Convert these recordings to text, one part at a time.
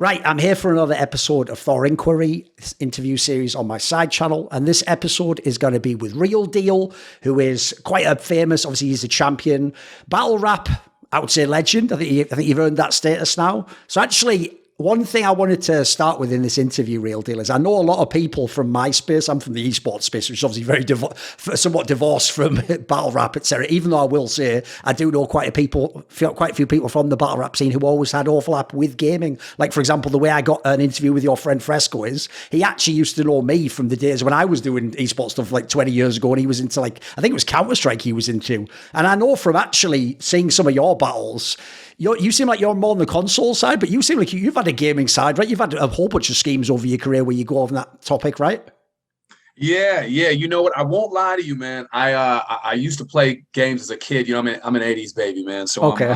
Right, I'm here for another episode of Thorinquiry interview series on my side channel, and this episode is going to be with Real Deal, who is quite a famous, obviously he's a champion, battle rap, I would say legend. I think you've earned that status now. So actually, one thing I wanted to start with in this interview, Real Deal, is I know a lot of people from my space. I'm from the esports space, which is obviously very somewhat divorced from battle rap, etc. Even though I will say I do know quite a few people from the battle rap scene who always had overlap with gaming. Like, for example, the way I got an interview with your friend Fresco is he actually used to know me from the days when I was doing esports stuff like 20 years ago, and he was into, like, I think it was Counter-Strike he was into. And I know from actually seeing some of your battles, you seem like you're more on the console side, but you seem like you've had a gaming side, right? You've had a whole bunch of schemes over your career where you go over that topic, right? Yeah. You know what? I won't lie to you, man. I used to play games as a kid. You know, I'm an '80s baby, man. So okay.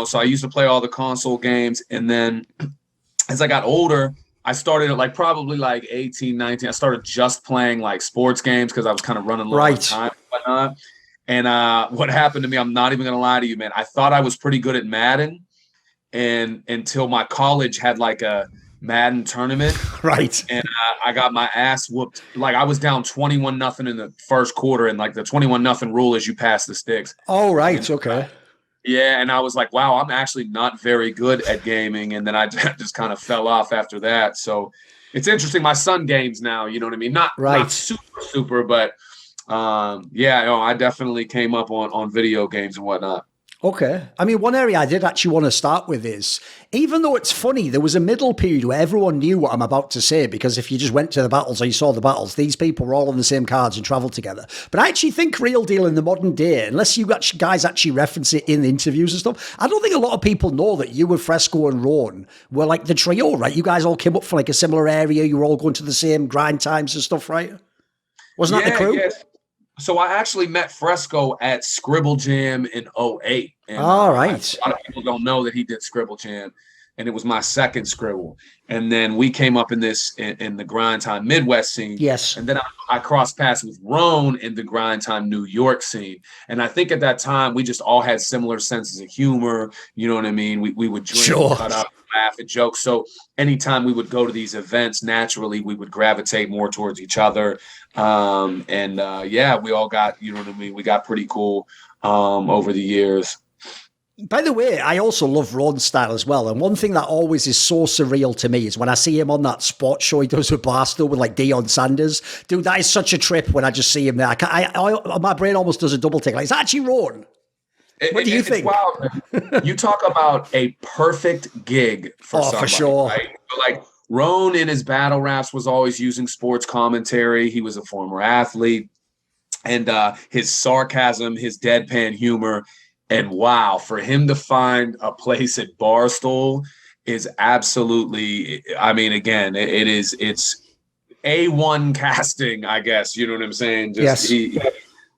So I used to play all the console games, and then as I got older, I started at probably 18, 19. I started just playing like sports games because I was kind of running low on time and whatnot. And what happened to me, I'm not even going to lie to you, man. I thought I was pretty good at Madden, and until my college had like a Madden tournament. Right. And I got my ass whooped. Like, I was down 21-0 in the first quarter, and like the 21-0 rule is you pass the sticks. Oh, right. And, okay. Yeah, and I was like, wow, I'm actually not very good at gaming. And then I just kind of fell off after that. So it's interesting. My son games now, you know what I mean? Not super, but I definitely came up on video games and whatnot. Okay. I mean, one area I did actually want to start with is, even though it's funny, there was a middle period where everyone knew what I'm about to say, because if you just went to the battles or you saw the battles, these people were all on the same cards and traveled together. But I actually think Real Deal in the modern day, unless you guys actually reference it in the interviews and stuff, I don't think a lot of people know that you and Fresco and Roan were like the trio, right? You guys all came up from like a similar area. You were all going to the same grind times and stuff, right? Wasn't that the crew? Yeah. So I actually met Fresco at Scribble Jam in 2008. And, all right. A lot of people don't know that he did Scribble Jam, and it was my second Scribble. And then we came up in the Grind Time Midwest scene. Yes. And then I crossed paths with Roan in the Grind Time New York scene. And I think at that time we just all had similar senses of humor. You know what I mean? We would drink, cut up, laugh at jokes. So anytime we would go to these events, naturally we would gravitate more towards each other. We all got, you know what I mean? We got pretty cool over the years. By the way, I also love Ron's style as well. And one thing that always is so surreal to me is when I see him on that sports show he does with Barstool with like Deion Sanders. Dude, that is such a trip when I just see him there. My brain almost does a double take. Like, it's actually Ron. What do you think? Wild, you talk about a perfect gig for somebody, for sure. Right? Like, Roan in his battle raps was always using sports commentary. He was a former athlete. And his sarcasm, his deadpan humor, and wow, for him to find a place at Barstool is absolutely, I mean, again, it's A1 casting, I guess. You know what I'm saying? Yes.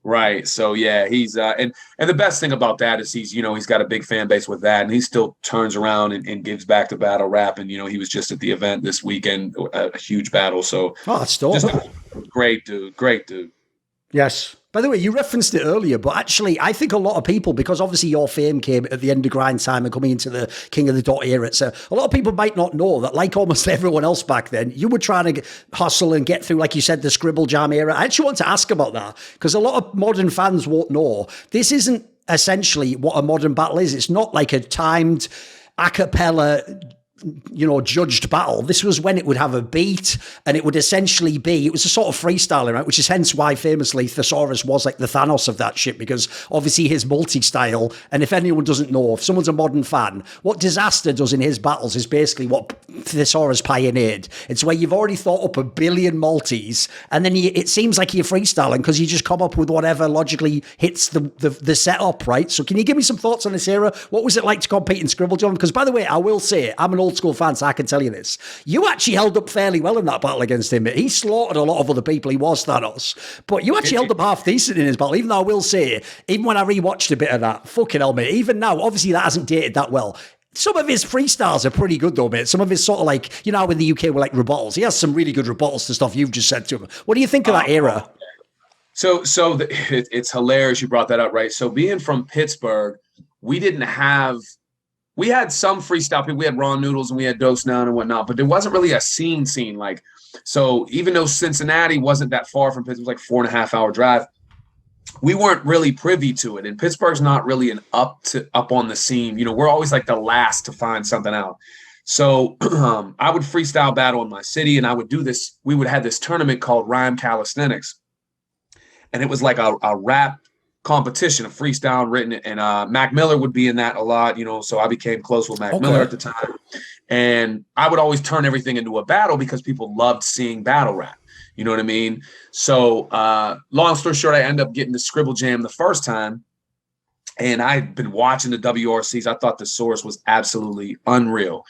Right. So yeah, he's and the best thing about that is he's got a big fan base with that, and he still turns around and gives back to battle rap. And he was just at the event this weekend, a huge battle. So that's dope. Just a great dude. Yes. By the way, you referenced it earlier, but actually, I think a lot of people, because obviously your fame came at the end of Grind Time and coming into the King of the Dot era, so a lot of people might not know that, like almost everyone else back then, you were trying to hustle and get through, like you said, the Scribble Jam era. I actually want to ask about that, because a lot of modern fans won't know. This isn't essentially what a modern battle is. It's not like a timed a cappella judged battle. This was when it would have a beat, and it would essentially be, it was a sort of freestyling, right? Which is hence why famously Thesaurus was like the Thanos of that shit, because obviously his multi-style, and if anyone doesn't know, if someone's a modern fan, what Disaster does in his battles is basically what Thesaurus pioneered. It's where you've already thought up a billion multis, and then it seems like you're freestyling because you just come up with whatever logically hits the setup, right? So can you give me some thoughts on this era? What was it like to compete in Scribble Jam? Because by the way, I will say, I'm an old school fan, so I can tell you this. You actually held up fairly well in that battle against him. He slaughtered a lot of other people. He was Thanos. But you actually held up half decent in his battle, even though I will say, even when I rewatched a bit of that, fucking hell, mate, even now, obviously that hasn't dated that well. Some of his freestyles are pretty good though, mate. Some of his sort of like, how in the UK we're like rebuttals. He has some really good rebuttals to stuff you've just said to him. What do you think of that era? It's hilarious you brought that up, right? So being from Pittsburgh, we didn't have we had some freestyle people. We had Raw Noodles and we had Dose Down and whatnot, but there wasn't really a scene like. So even though Cincinnati wasn't that far from Pittsburgh, it was like 4.5 hour drive, we weren't really privy to it. And Pittsburgh's not really an up on the scene. You know, we're always like the last to find something out. So I would freestyle battle in my city, and I would do this. We would have this tournament called Rhyme Calisthenics, and it was like a rap competition, a freestyle written, and Mac Miller would be in that a lot, you know, so I became close with Mac Miller at the time. And I would always turn everything into a battle because people loved seeing battle rap. You know what I mean? So long story short, I ended up getting the Scribble Jam the first time, and I'd been watching the WRCs. I thought the source was absolutely unreal.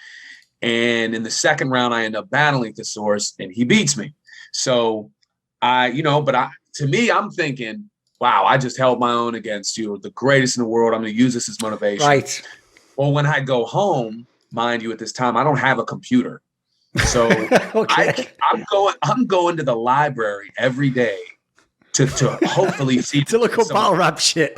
And in the second round, I end up battling the source, and he beats me. So to me, I'm thinking, wow, I just held my own against you, the greatest in the world. I'm going to use this as motivation. Right. Well, when I go home, mind you, at this time, I don't have a computer. So I'm going to the library every day to hopefully see to look up battle rap shit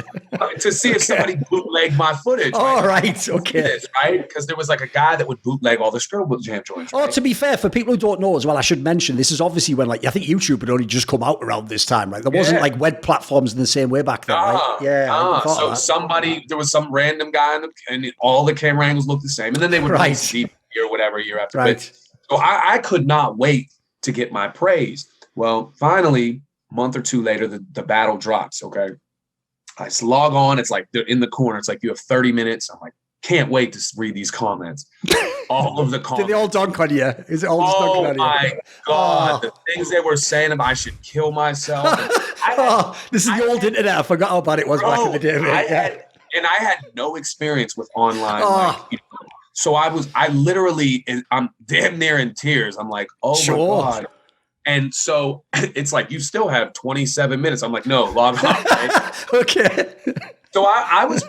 to see if somebody bootlegged my footage. All right, okay, right, because there was like a guy that would bootleg all the Scribble Jam joints. Oh, to be fair, for people who don't know as well, I should mention this is obviously when, like, I think YouTube had only just come out around this time, right? There wasn't like web platforms in the same way back then, right? Yeah. So there was some random guy, and all the camera angles looked the same, and then they would release DVD or whatever year after. Right. So I could not wait to get my praise. Well, finally, a month or two later, the battle drops, okay? I log on. It's like they're in the corner. It's like you have 30 minutes. I'm like, can't wait to read these comments. All of the comments. Did they all dunk on you? Is it all just dunking on you? Oh, my God. The things they were saying about I should kill myself. This is the old internet. I forgot how bad it was back in the day. I had no experience with online. So I'm damn near in tears. I'm like, oh my God. And so it's like, you still have 27 minutes. I'm like, no, log off. Right? Okay. So I was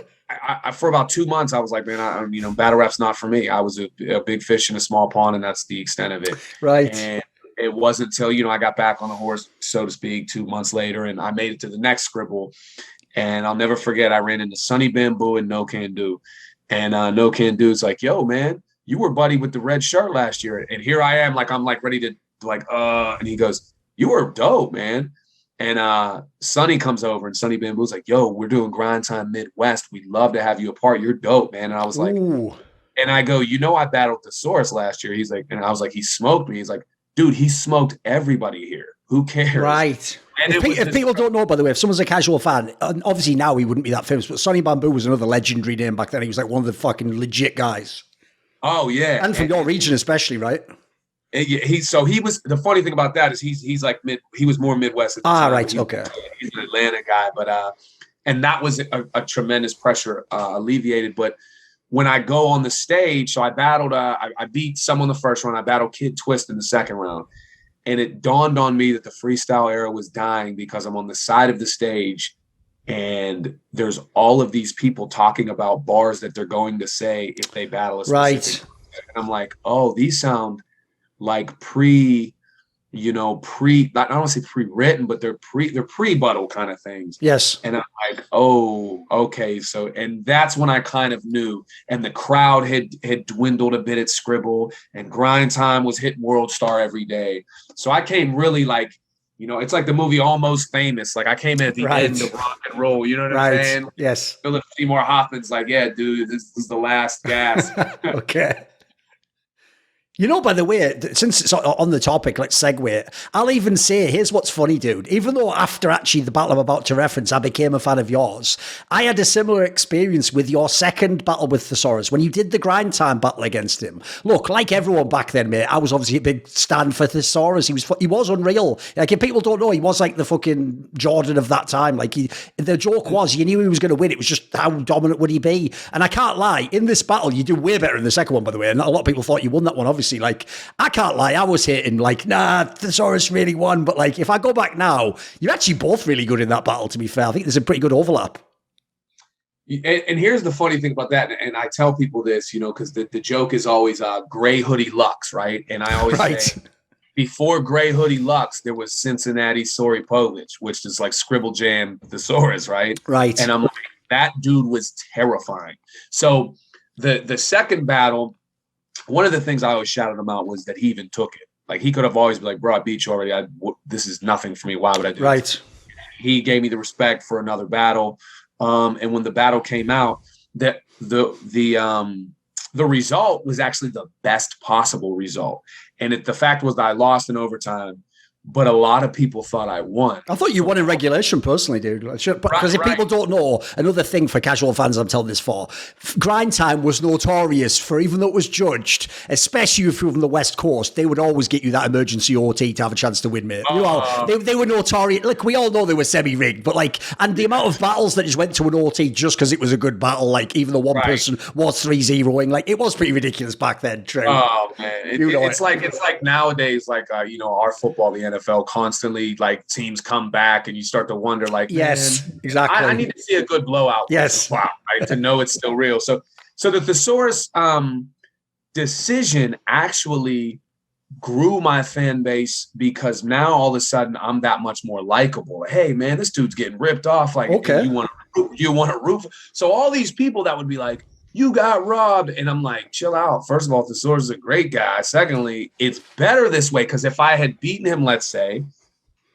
for about 2 months, I was like, man, battle rap's not for me. I was a big fish in a small pond, and that's the extent of it. Right. And it wasn't until, I got back on the horse, so to speak, 2 months later, and I made it to the next Scribble. And I'll never forget, I ran into Sonny Bamboo and No Can Do. And No Can Do's like, yo, man, you were buddy with the red shirt last year. And here I am, I'm ready to and he goes, you were dope, man. And Sonny comes over, and Sonny Bamboo's like, yo, we're doing Grind Time Midwest. We'd love to have you a part. You're dope, man. And I was like, ooh. And I go, I battled the Source last year. He's like, and I was like, he smoked me. He's like, dude, he smoked everybody here. Who cares? Right. And if people don't know, by the way, if someone's a casual fan, and obviously now he wouldn't be that famous, but Sonny Bamboo was another legendary name back then. He was like one of the fucking legit guys. Oh, yeah. And from your region especially, right? He was, the funny thing about that is he was more Midwest at the time. Right, okay. He's an Atlanta guy, but and that was a tremendous pressure alleviated. But when I go on the stage, so I battled, I beat someone the first round, I battled Kid Twist in the second round, and it dawned on me that the freestyle era was dying because I'm on the side of the stage, and there's all of these people talking about bars that they're going to say if they battle a specific. Right. And I'm like, oh, these sound like I don't want to say pre-written, but they're pre-buttle kind of things. Yes. And I'm like, oh, okay. So, and that's when I kind of knew, and the crowd had dwindled a bit at Scribble, and Grind Time was hitting World Star every day. So I came really it's like the movie Almost Famous. Like I came in at the end of rock and roll. You know what I'm saying? Yes. Philip Seymour Hoffman's like, yeah, dude, this is the last gas. Okay. By the way, since it's on the topic, let's segue. I'll even say, here's what's funny, dude. Even though after actually the battle I'm about to reference, I became a fan of yours, I had a similar experience with your second battle with Thesaurus when you did the Grind Time battle against him. Look, like everyone back then, mate, I was obviously a big stand for Thesaurus. He was unreal. Like, if people don't know, he was like the fucking Jordan of that time. Like, the joke was, you knew he was going to win. It was just how dominant would he be? And I can't lie, in this battle, you do way better in the second one, by the way. And a lot of people thought you won that one, obviously. Like, I can't lie, I was hating, Thesaurus really won, but if I go back now, you're actually both really good in that battle, to be fair. I think there's a pretty good overlap. And here's the funny thing about that, and I tell people this, because the joke is always Gray Hoodie Lux, right? And I always say, before Gray Hoodie Lux, there was Cincinnati Sorry Povich, which is like Scribble Jam Thesaurus, right? Right. And I'm like, that dude was terrifying. So The second battle, one of the things I always shouted him out was that he even took it. Like, he could have always been like, bro, I beat you already. This is nothing for me. Why would I do this? He gave me the respect for another battle. And when the battle came out, that the result was actually the best possible result. And the fact was that I lost in overtime, but a lot of people thought I won. I thought you won in regulation personally, dude. Because if people don't know, another thing for casual fans I'm telling this for, grind time was notorious for, even though it was judged, especially if you're from the West Coast, they would always get you that emergency OT to have a chance to win, mate. They were notorious. Look, we all know they were semi-rigged, but like, and the amount of battles that just went to an OT just because it was a good battle, like even though one person was 3-0ing, like it was pretty ridiculous back then, True. Oh, man. It's like nowadays, like, our football, the NFL, constantly, like, teams come back and you start to wonder, like, yes, exactly. I need to see a good blowout. Yes. Wow, right, to know it's still real. So the thesaurus decision actually grew my fan base, because now all of a sudden I'm that much more likable. Hey, man, this dude's getting ripped off. Like, okay, you want to root. So all these people that would be like, you got robbed. And I'm like, chill out. First of all, Thesaurus is a great guy. Secondly, it's better this way, because if I had beaten him, let's say,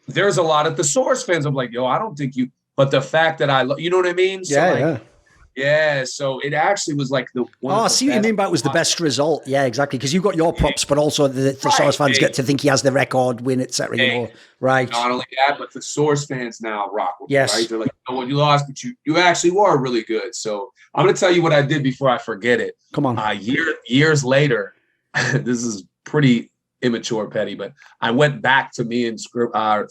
there's a lot of Thesaurus fans. I'm like, yo, I don't think you. But the fact that you know what I mean? So yeah. So it actually was like the one. Oh, I see what you mean by it was the best result. Yeah, exactly. Because you got your props, but also the Thesaurus fans get to think he has the record, win, etc. You know, right? Not only that, but the Source fans now rock with yes. me, right? They're like, you know what, you lost, but you actually were really good. So I'm going to tell you what I did before I forget it. Come on. Years later, this is pretty immature, petty, but I went back to me and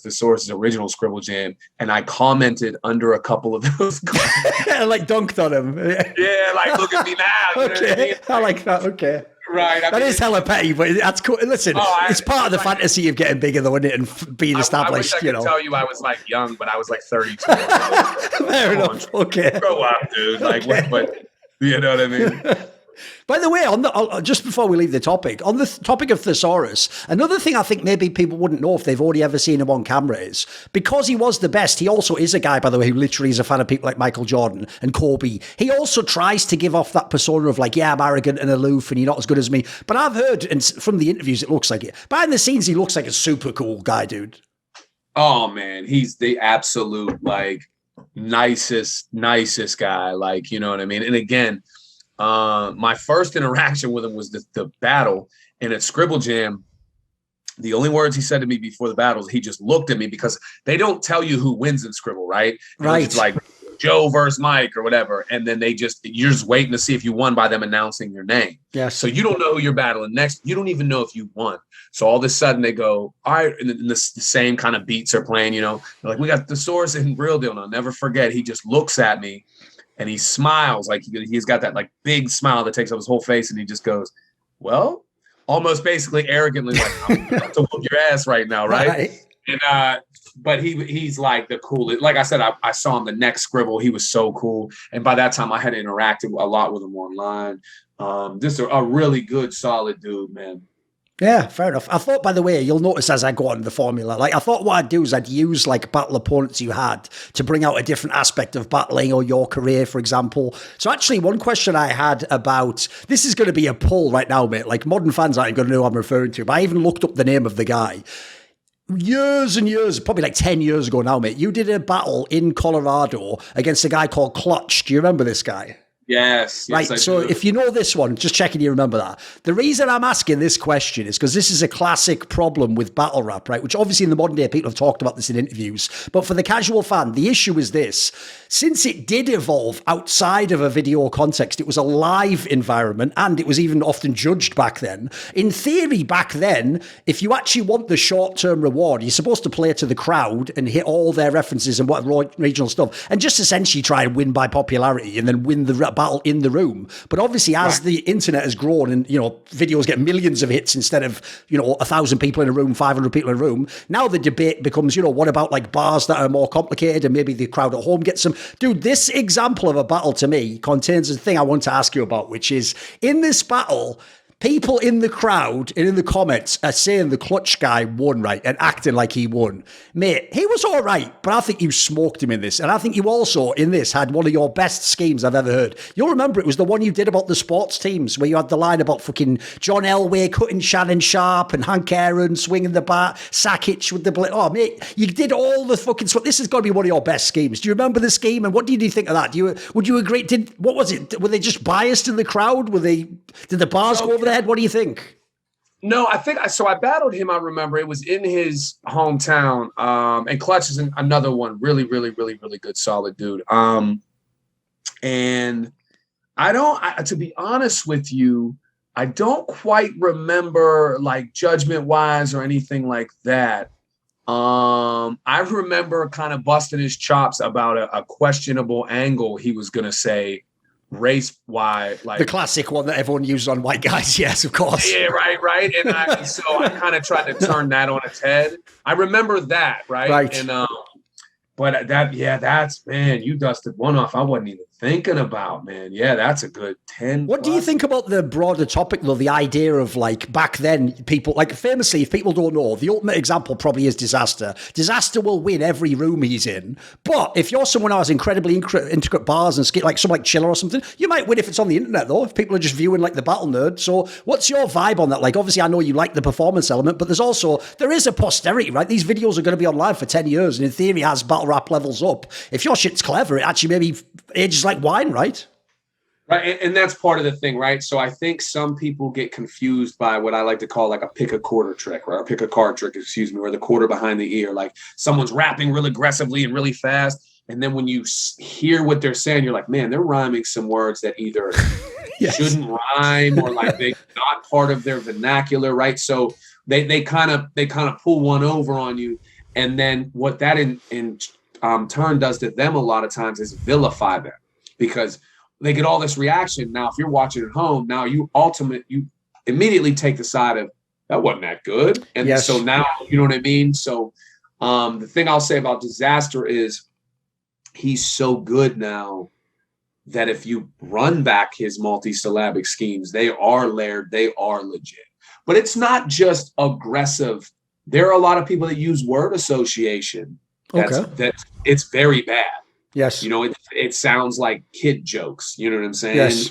Thesaurus' original Scribble Jam, and I commented under a couple of those. Like dunked on him. Yeah, like, look at me now. Okay, you know what I mean? I like that. Okay. Right. That is hella petty, but that's cool. Listen, it's part of the fantasy of getting bigger, though, isn't it? And being established, I wish I could tell you I was like young, but I was like 32. Fair enough. Okay. Grow up, dude. Like, okay. But you know what I mean? By the way, just before we leave the topic, on the topic of Thesaurus, another thing I think maybe people wouldn't know if they've already ever seen him on camera is, because he was the best, he also is a guy, by the way, who literally is a fan of people like Michael Jordan and Kobe. He also tries to give off that persona of like, yeah, I'm arrogant and aloof and you're not as good as me. But I've heard, and from the interviews, it looks like it. Behind the scenes, he looks like a super cool guy, dude. Oh, man. He's the absolute, like, nicest guy. Like, you know what I mean? And again, my first interaction with him was the battle, and at Scribble Jam, the only words he said to me before the battle, he just looked at me, because they don't tell you who wins in Scribble, right? Right. It's like Joe versus Mike or whatever, and then you're just waiting to see if you won by them announcing your name. Yeah. So you don't know who you're battling next. You don't even know if you won. So all of a sudden they go, all right, and the same kind of beats are playing. You know, they're like, we got the source and Real Deal. And I'll never forget. He just looks at me. And he smiles, like he's got that like big smile that takes up his whole face, and he just goes, well, almost basically arrogantly, like, I'm about to whoop your ass right now, right? And but he's like the coolest. Like I said, I saw him the next Scribble. He was so cool. And by that time I had interacted a lot with him online. Just a really good, solid dude, man. Yeah, fair enough. I thought, by the way, you'll notice as I go on the formula, like I thought what I'd do is I'd use like battle opponents you had to bring out a different aspect of battling or your career, for example. So actually one question I had about, this is going to be a pull right now, mate. Like modern fans aren't going to know who I'm referring to, but I even looked up the name of the guy. Years and years, probably like 10 years ago now, mate, you did a battle in Colorado against a guy called Clutch. Do you remember this guy? Yes. Right. So if you know this one, just checking you remember that. The reason I'm asking this question is because this is a classic problem with battle rap, right? Which obviously in the modern day, people have talked about this in interviews. But for the casual fan, the issue is this. Since it did evolve outside of a video context, it was a live environment and it was even often judged back then. In theory, back then, if you actually want the short-term reward, you're supposed to play to the crowd and hit all their references and what regional stuff and just essentially try and win by popularity and then win the battle in the room. But obviously as the internet has grown and, you know, videos get millions of hits instead of, you know, 1,000 people in a room, 500 people in a room, now the debate becomes, you know, what about like bars that are more complicated and maybe the crowd at home gets some. Dude, this example of a battle to me contains a thing I want to ask you about, which is in this battle, people in the crowd and in the comments are saying the clutch guy won, right, and acting like he won. Mate, he was all right, but I think you smoked him in this. And I think you also, in this, had one of your best schemes I've ever heard. You'll remember it was the one you did about the sports teams, where you had the line about fucking John Elway cutting Shannon Sharp and Hank Aaron swinging the bat, Sakic with the blitz. Oh, mate, you did all the fucking stuff. This has got to be one of your best schemes. Do you remember the scheme? And what did you think of that? Would you agree? What was it? Were they just biased in the crowd? Did the bars go over the head? What do you think? No, I think so. I battled him. I remember it was in his hometown. And Clutch is another one. Really, really, really, really good, solid dude. And to be honest with you, I don't quite remember like judgment wise or anything like that. I remember kind of busting his chops about a questionable angle he was going to say race wise, like the classic one that everyone uses on white guys. Yes, of course. Yeah, right. And so I kind of tried to turn that on its head. I remember that, right. And but that's, man, you dusted one off I wasn't even thinking about, man. Yeah, that's a good 10. What do you think about the broader topic, though? The idea of, like, back then, people, like, famously, if people don't know, the ultimate example probably is Disaster. Disaster will win every room he's in. But if you're someone who has incredibly intricate bars and like someone like Chilla or something, you might win if it's on the internet, though, if people are just viewing, like, the battle nerd. So what's your vibe on that? Like, obviously, I know you like the performance element, but there is a posterity, right? These videos are going to be online for 10 years, and in theory, as battle rap levels up, if your shit's clever, it actually maybe ages like wine, right? Right, and that's part of the thing, right? So I think some people get confused by what I like to call like a pick a quarter trick, or a pick a card trick, or the quarter behind the ear. Like someone's rapping really aggressively and really fast, and then when you hear what they're saying, you're like, man, they're rhyming some words that either shouldn't rhyme or like they're not part of their vernacular, right? So they kind of pull one over on you, and then what that in turn does to them a lot of times is vilify them, because they get all this reaction. Now, if you're watching at home, now you immediately take the side of that wasn't that good. And so now, you know what I mean? So the thing I'll say about Disaster is he's so good now that if you run back his multi-syllabic schemes, they are layered, they are legit. But it's not just aggressive. There are a lot of people that use word association. That's it's very bad. Yes. You know, it sounds like kid jokes. You know what I'm saying? Yes.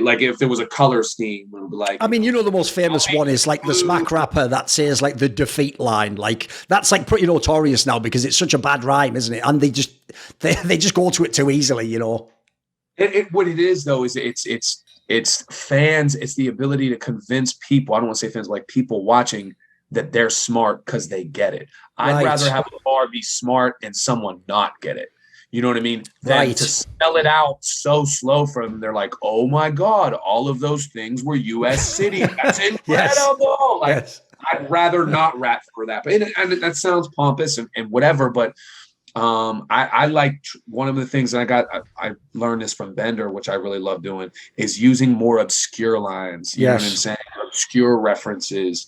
Like if there was a color scheme, it would be like. I mean, you know, the most famous one is like the smack rapper that says like the defeat line. Like that's like pretty notorious now because it's such a bad rhyme, isn't it? And they just go to it too easily, you know. What it is though is it's fans. It's the ability to convince people. I don't want to say fans, like people watching, that they're smart because they get it. I'd rather have a bar be smart and someone not get it. You know what I mean? Than to spell it out so slow for them. They're like, oh my God, all of those things were U.S. cities. That's incredible. I'd rather not rap for that. But and that sounds pompous and whatever. But I like one of the things that I learned this from Bender, which I really love doing, is using more obscure lines. You know what I'm saying? Obscure references.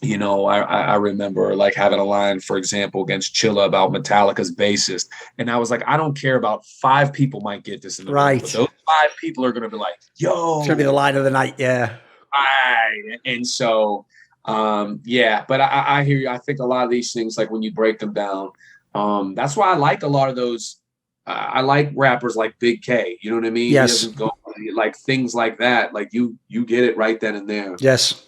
You know, I remember like having a line, for example, against Chilla about Metallica's bassist. And I was like, I don't care about 5 people might get this in the room, but those 5 people are going to be like, yo. It's going to be the line of the night, yeah. Right. And so, but I hear you. I think a lot of these things, like when you break them down, that's why I like a lot of those. I like rappers like Big K. You know what I mean? Yes. He doesn't go like things like that. Like you get it right then and there. Yes.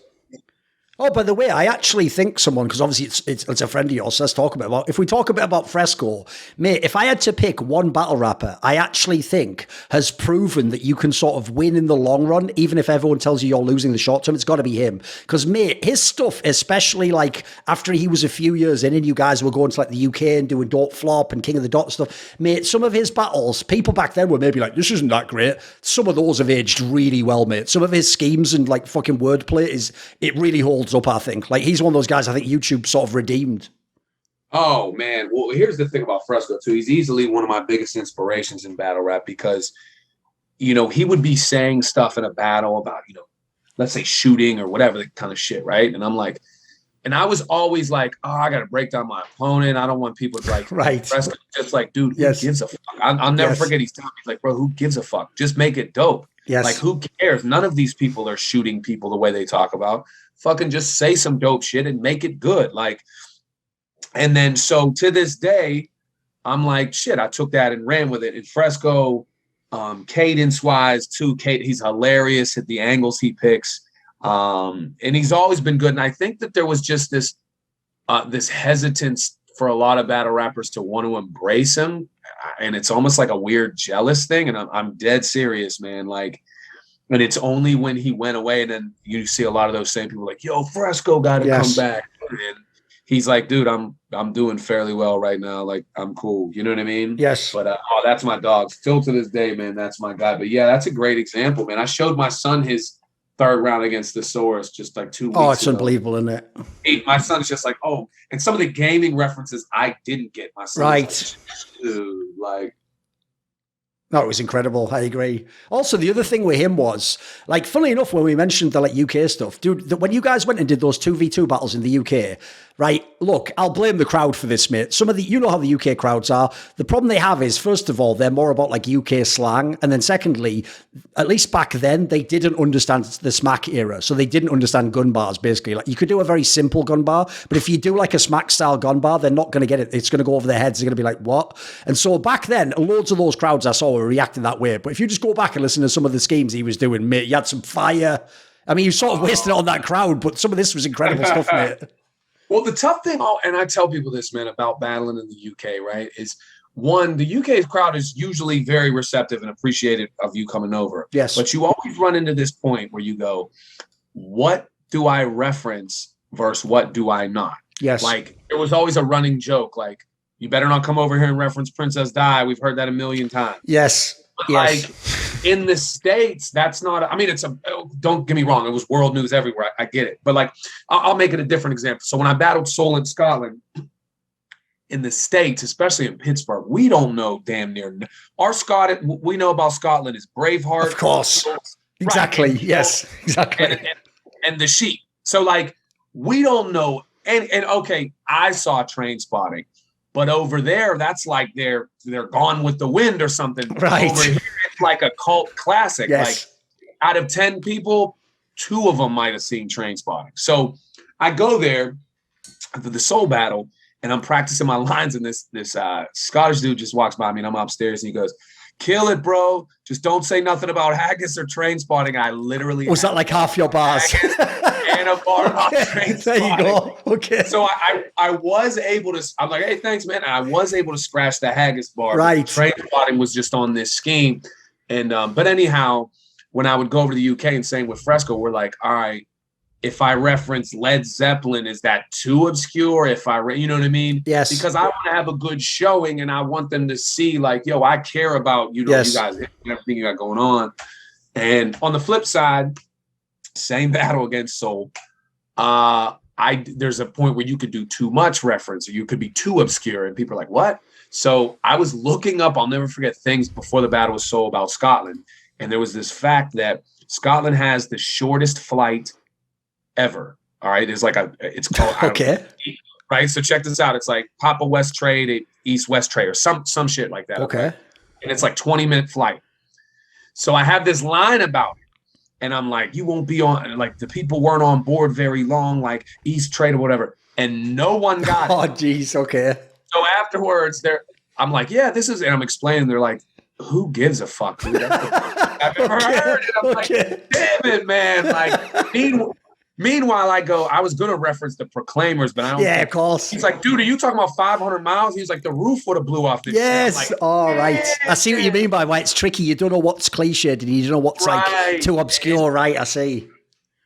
Oh, by the way, I actually think someone, because obviously it's a friend of yours, so let's talk about, if we talk a bit about Fresco, mate, if I had to pick one battle rapper, I actually think has proven that you can sort of win in the long run, even if everyone tells you you're losing the short term, it's got to be him. Because, mate, his stuff, especially like after he was a few years in and you guys were going to like the UK and doing Don't Flop and King of the Dot stuff, mate, some of his battles, people back then were maybe like, this isn't that great. Some of those have aged really well, mate. Some of his schemes and like fucking wordplay it really holds up, I think. Like, he's one of those guys I think YouTube sort of redeemed. Oh, man. Well, here's the thing about Fresco, too. He's easily one of my biggest inspirations in battle rap because, you know, he would be saying stuff in a battle about, you know, let's say shooting or whatever the kind of shit, right? And I'm like, and I was always like, oh, I got to break down my opponent. I don't want people to like, Fresco, just like, dude, who gives a fuck? I'll never forget he's telling me, like, bro, who gives a fuck? Just make it dope. Yes. Like, who cares? None of these people are shooting people the way they talk about. Fucking just say some dope shit and make it good. Like, and then so to this day, I'm like, shit, I took that and ran with it. In Fresco, cadence-wise, too, he's hilarious at the angles he picks. And he's always been good. And I think that there was just this hesitance for a lot of battle rappers to want to embrace him. And it's almost like a weird jealous thing. And I'm dead serious, man. Like, and it's only when he went away, and then you see a lot of those same people like, yo, Fresco got to come back. And he's like, dude, I'm doing fairly well right now. Like, I'm cool. You know what I mean? Yes. But that's my dog. Still to this day, man, that's my guy. But yeah, that's a great example, man. I showed my son his third round against the Saurus just like 2 weeks ago. Oh, it's unbelievable, isn't it? My son's just like, oh, and some of the gaming references I didn't get. My son, right? Like, no, it was incredible. I agree. Also, the other thing with him was, like, funnily enough, when we mentioned the like UK stuff, dude, when you guys went and did those 2v2 battles in the UK, right? Look, I'll blame the crowd for this, mate. Some of the, you know how the UK crowds are. The problem they have is, first of all, they're more about like UK slang. And then secondly, at least back then, they didn't understand the smack era. So they didn't understand gun bars, basically. Like, you could do a very simple gun bar, but if you do like a smack style gun bar, they're not going to get it. It's going to go over their heads. They're going to be like, what? And so back then, loads of those crowds I saw were reacting that way. But if you just go back and listen to some of the schemes he was doing, mate, you had some fire. I mean, you sort of wasted it on that crowd, but some of this was incredible stuff, mate. Well, the tough thing, and I tell people this, man, about battling in the UK, right, is one, the UK crowd is usually very receptive and appreciative of you coming over. Yes. But you always run into this point where you go, what do I reference versus what do I not? Yes. Like, there was always a running joke, like, you better not come over here and reference Princess Di. We've heard that a million times. Yes. But like, in the States, that's not, I mean, don't get me wrong, it was world news everywhere. I get it. But like, I'll make it a different example. So when I battled Soul in Scotland, in the States, especially in Pittsburgh, we don't know damn near. We know about Scotland is Braveheart. Of course. Exactly. Right? Yes, exactly. And the Sheep. So like, we don't know. And okay, I saw Train Spotting. But over there, that's like they're Gone with the Wind or something. Right. Over here, it's like a cult classic. Yes. Like, out of 10 people, 2 of them might have seen Train Spotting. So I go there for the Soul battle, and I'm practicing my lines, and this Scottish dude just walks by me, and I'm upstairs, and he goes, "Kill it, bro. Just don't say nothing about haggis or Train Spotting." I literally was that like half your bars? And a bar about Train Spotting. There you go. Okay. So I was able to. I'm like, hey, thanks, man. I was able to scratch the haggis bar. Right. Train Spotting was just on this scheme, and but anyhow, when I would go over to the UK and same with Fresco, we're like, all right, if I reference Led Zeppelin, is that too obscure? If you know what I mean? Yes. Because I want to have a good showing, and I want them to see, like, yo, I care about you guys, everything you got going on. And on the flip side, same battle against Soul. There's a point where you could do too much reference, or you could be too obscure, and people are like, what? So I was looking up, I'll never forget, things before the battle with Soul about Scotland. And there was this fact that Scotland has the shortest flight ever. All right. It's called okay. Right. So check this out. It's like Papa West Trade, East West Trade, or some shit like that. Okay. And it's like 20-minute flight. So I have this line about it. And I'm like, you won't be on, like, the people weren't on board very long, like East Trade or whatever. And no one got it. Oh, geez. Okay. So afterwards, I'm like, yeah, this is, and I'm explaining, they're like, who gives a fuck, dude? That's the first thing I've ever heard. And I'm like, damn it, man. Like, meanwhile, I was going to reference the Proclaimers, but I don't. Yeah, of course. He's like, dude, are you talking about 500 miles? He's like, the roof would have blew off this yes. shit. All right. I see what you mean by why it's tricky. You don't know what's cliched and you don't know what's like too obscure. Right. I see.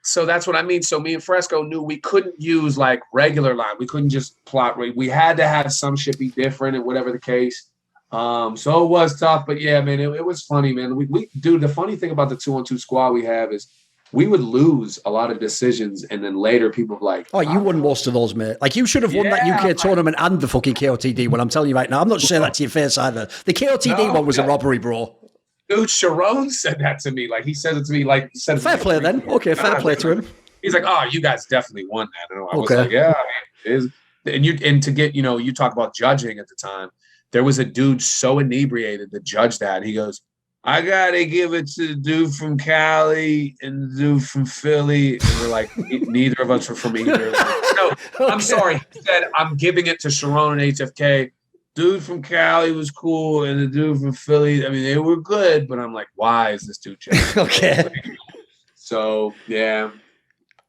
So that's what I mean. So me and Fresco knew we couldn't use like regular line. We couldn't just plot. We had to have some shit be different and whatever the case. So it was tough, but yeah, man, it was funny, man. Dude, the funny thing about the 2-on-2 squad we have is we would lose a lot of decisions, and then later people were like, oh, you won most of those, mate. Like, you should have won that UK tournament and the fucking KOTD one. I'm telling you right now. I'm not saying that to your face either. The KOTD one was a robbery, bro. Dude, Sharon said that to me. Like, he said it to me, like, fair play then. Okay, fair play to him. He's like, oh, you guys definitely won that. And I was like, yeah, it is. And to get, you talk about judging at the time. There was a dude so inebriated that judged that. He goes, I gotta give it to the dude from Cali and the dude from Philly. And we're like, neither of us are from either. Like, no, okay. I'm sorry. He said, I'm giving it to Sharon and HFK. Dude from Cali was cool, and the dude from Philly, I mean, they were good, but I'm like, why is this dude jealous? Okay. So, yeah.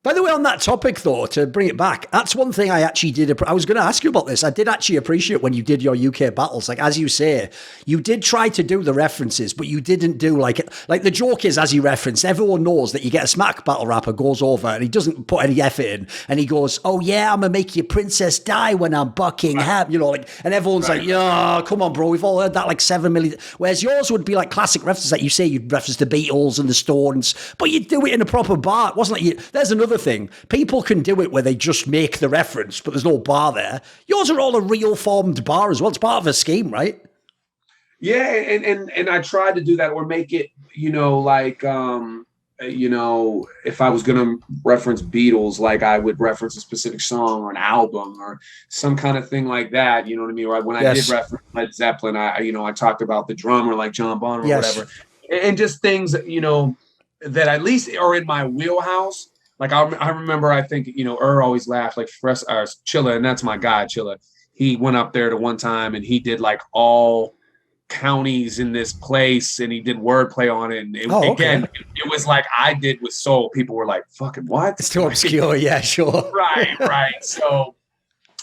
By the way, on that topic, though, to bring it back, that's one thing I actually did. I was going to ask you about this. I did actually appreciate when you did your UK battles. Like, as you say, you did try to do the references, but you didn't do like the joke is, as you referenced, everyone knows that you get a smack battle rapper goes over and he doesn't put any effort in. And he goes, oh, yeah, I'm going to make your princess die when I'm Buckingham, you know, like, and everyone's like, yeah, come on, bro. We've all heard that like 7 million. Whereas yours would be like classic references, like you say, you'd reference the Beatles and the Stones, but you'd do it in a proper bar. It wasn't like you, there's another thing. People can do it where they just make the reference, but there's no bar there. Yours are all a real formed bar as well. It's part of a scheme, right? Yeah, and I tried to do that or make it, you know, like you know, if I was gonna reference Beatles, like I would reference a specific song or an album or some kind of thing like that. You know what I mean? Or when I did reference Led Zeppelin, I talked about the drummer like John Bonham or whatever, and just things that, you know, that at least are in my wheelhouse. Like I remember, I think, you know, always laughed, like Chilla, and that's my guy, Chilla. He went up there to one time and he did like all counties in this place and he did wordplay on it. And again, it was like I did with soul. People were like, fucking what? It's too obscure. Yeah, sure. Right. So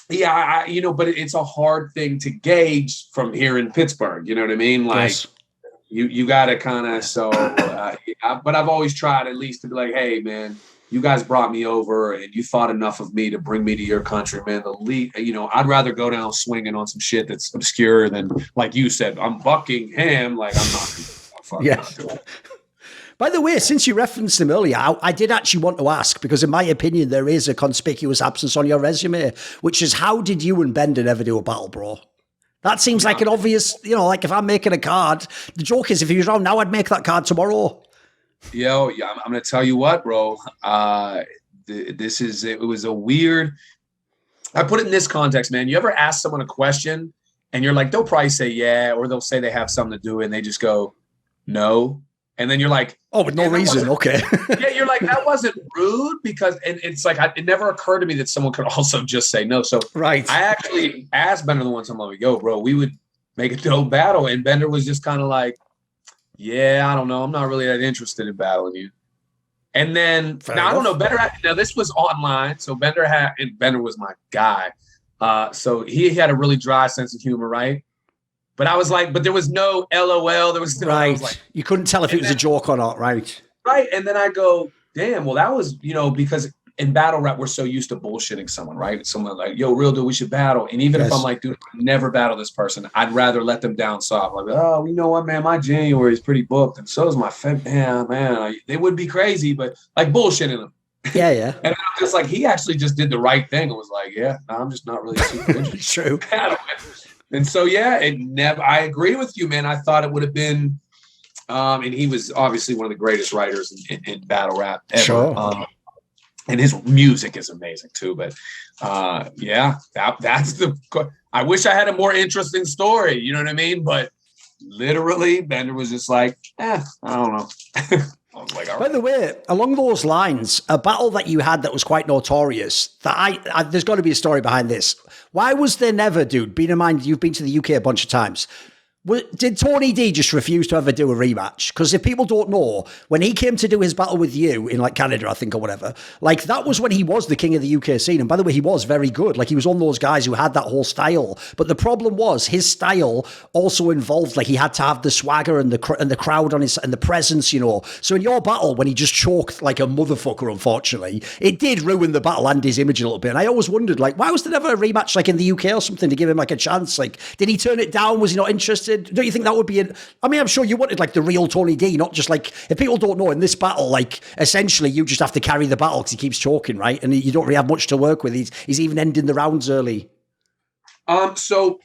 yeah, you know, but it's a hard thing to gauge from here in Pittsburgh. You know what I mean? Like you got to kind of, but I've always tried at least to be like, hey man, you guys brought me over and you thought enough of me to bring me to your country, man. The lead, you know, I'd rather go down swinging on some shit that's obscure than, like you said, I'm Buckingham. Like I'm not. Yeah. By the way, since you referenced him earlier, I did actually want to ask, because in my opinion, there is a conspicuous absence on your resume, which is how did you and Bender ever do a battle, bro? That seems like an obvious, you know, like if I'm making a card, the joke is if he was around now, I'd make that card tomorrow. Yo, yeah, I'm gonna tell you what, bro. It was a weird. I put it in this context, man. You ever ask someone a question and you're like, they'll probably say yeah, or they'll say they have something to do, and they just go no, and then you're like, oh, with no reason, okay. Yeah, you're like, that wasn't rude, because it's like it never occurred to me that someone could also just say no. So right, I actually asked Bender the one time, I'm like, yo, bro, we would make a dope battle, and Bender was just kind of like, yeah, I don't know. I'm not really that interested in battling you. And then I don't know. Now this was online, so Bender was my guy. So he had a really dry sense of humor, right? But I was like, but there was no LOL. There was right. Like, you couldn't tell if it was a joke or not, right? Right. And then I go, damn. Well, that was, you know, because in battle rap, we're so used to bullshitting someone, right? Someone like, yo, real dude, we should battle. And even if I'm like, dude, I never battle this person, I'd rather let them down soft. Like, oh, you know what, man, my January is pretty booked, and so is my Feb. Man, they would be crazy, but like bullshitting them. Yeah, yeah. And I'm just like, he actually just did the right thing and was like, yeah, no, I'm just not really super interested. True. And so, yeah, I agree with you, man. I thought it would have been, and he was obviously one of the greatest writers in battle rap ever. Sure. And his music is amazing too. But yeah, that's I wish I had a more interesting story. You know what I mean? But literally, Bender was just like, I don't know. I was like, all right. By the way, along those lines, a battle that you had that was quite notorious, that there's got to be a story behind this. Why was there never, dude, bear in mind, you've been to the UK a bunch of times, did Tony D just refuse to ever do a rematch? Because if people don't know, when he came to do his battle with you in like Canada, I think, or whatever, like that was when he was the king of the UK scene. And by the way, he was very good. Like he was one of those guys who had that whole style. But the problem was his style also involved, like he had to have the swagger and the crowd on his and the presence, you know. So in your battle, when he just choked like a motherfucker, unfortunately, it did ruin the battle and his image a little bit. And I always wondered, like, why was there never a rematch like in the UK or something to give him like a chance? Like, did he turn it down? Was he not interested? Don't you think that would be I mean, I'm sure you wanted like the real Tony D, not just like, if people don't know, in this battle, like essentially you just have to carry the battle because he keeps choking, right? And you don't really have much to work with. He's even ending the rounds early. So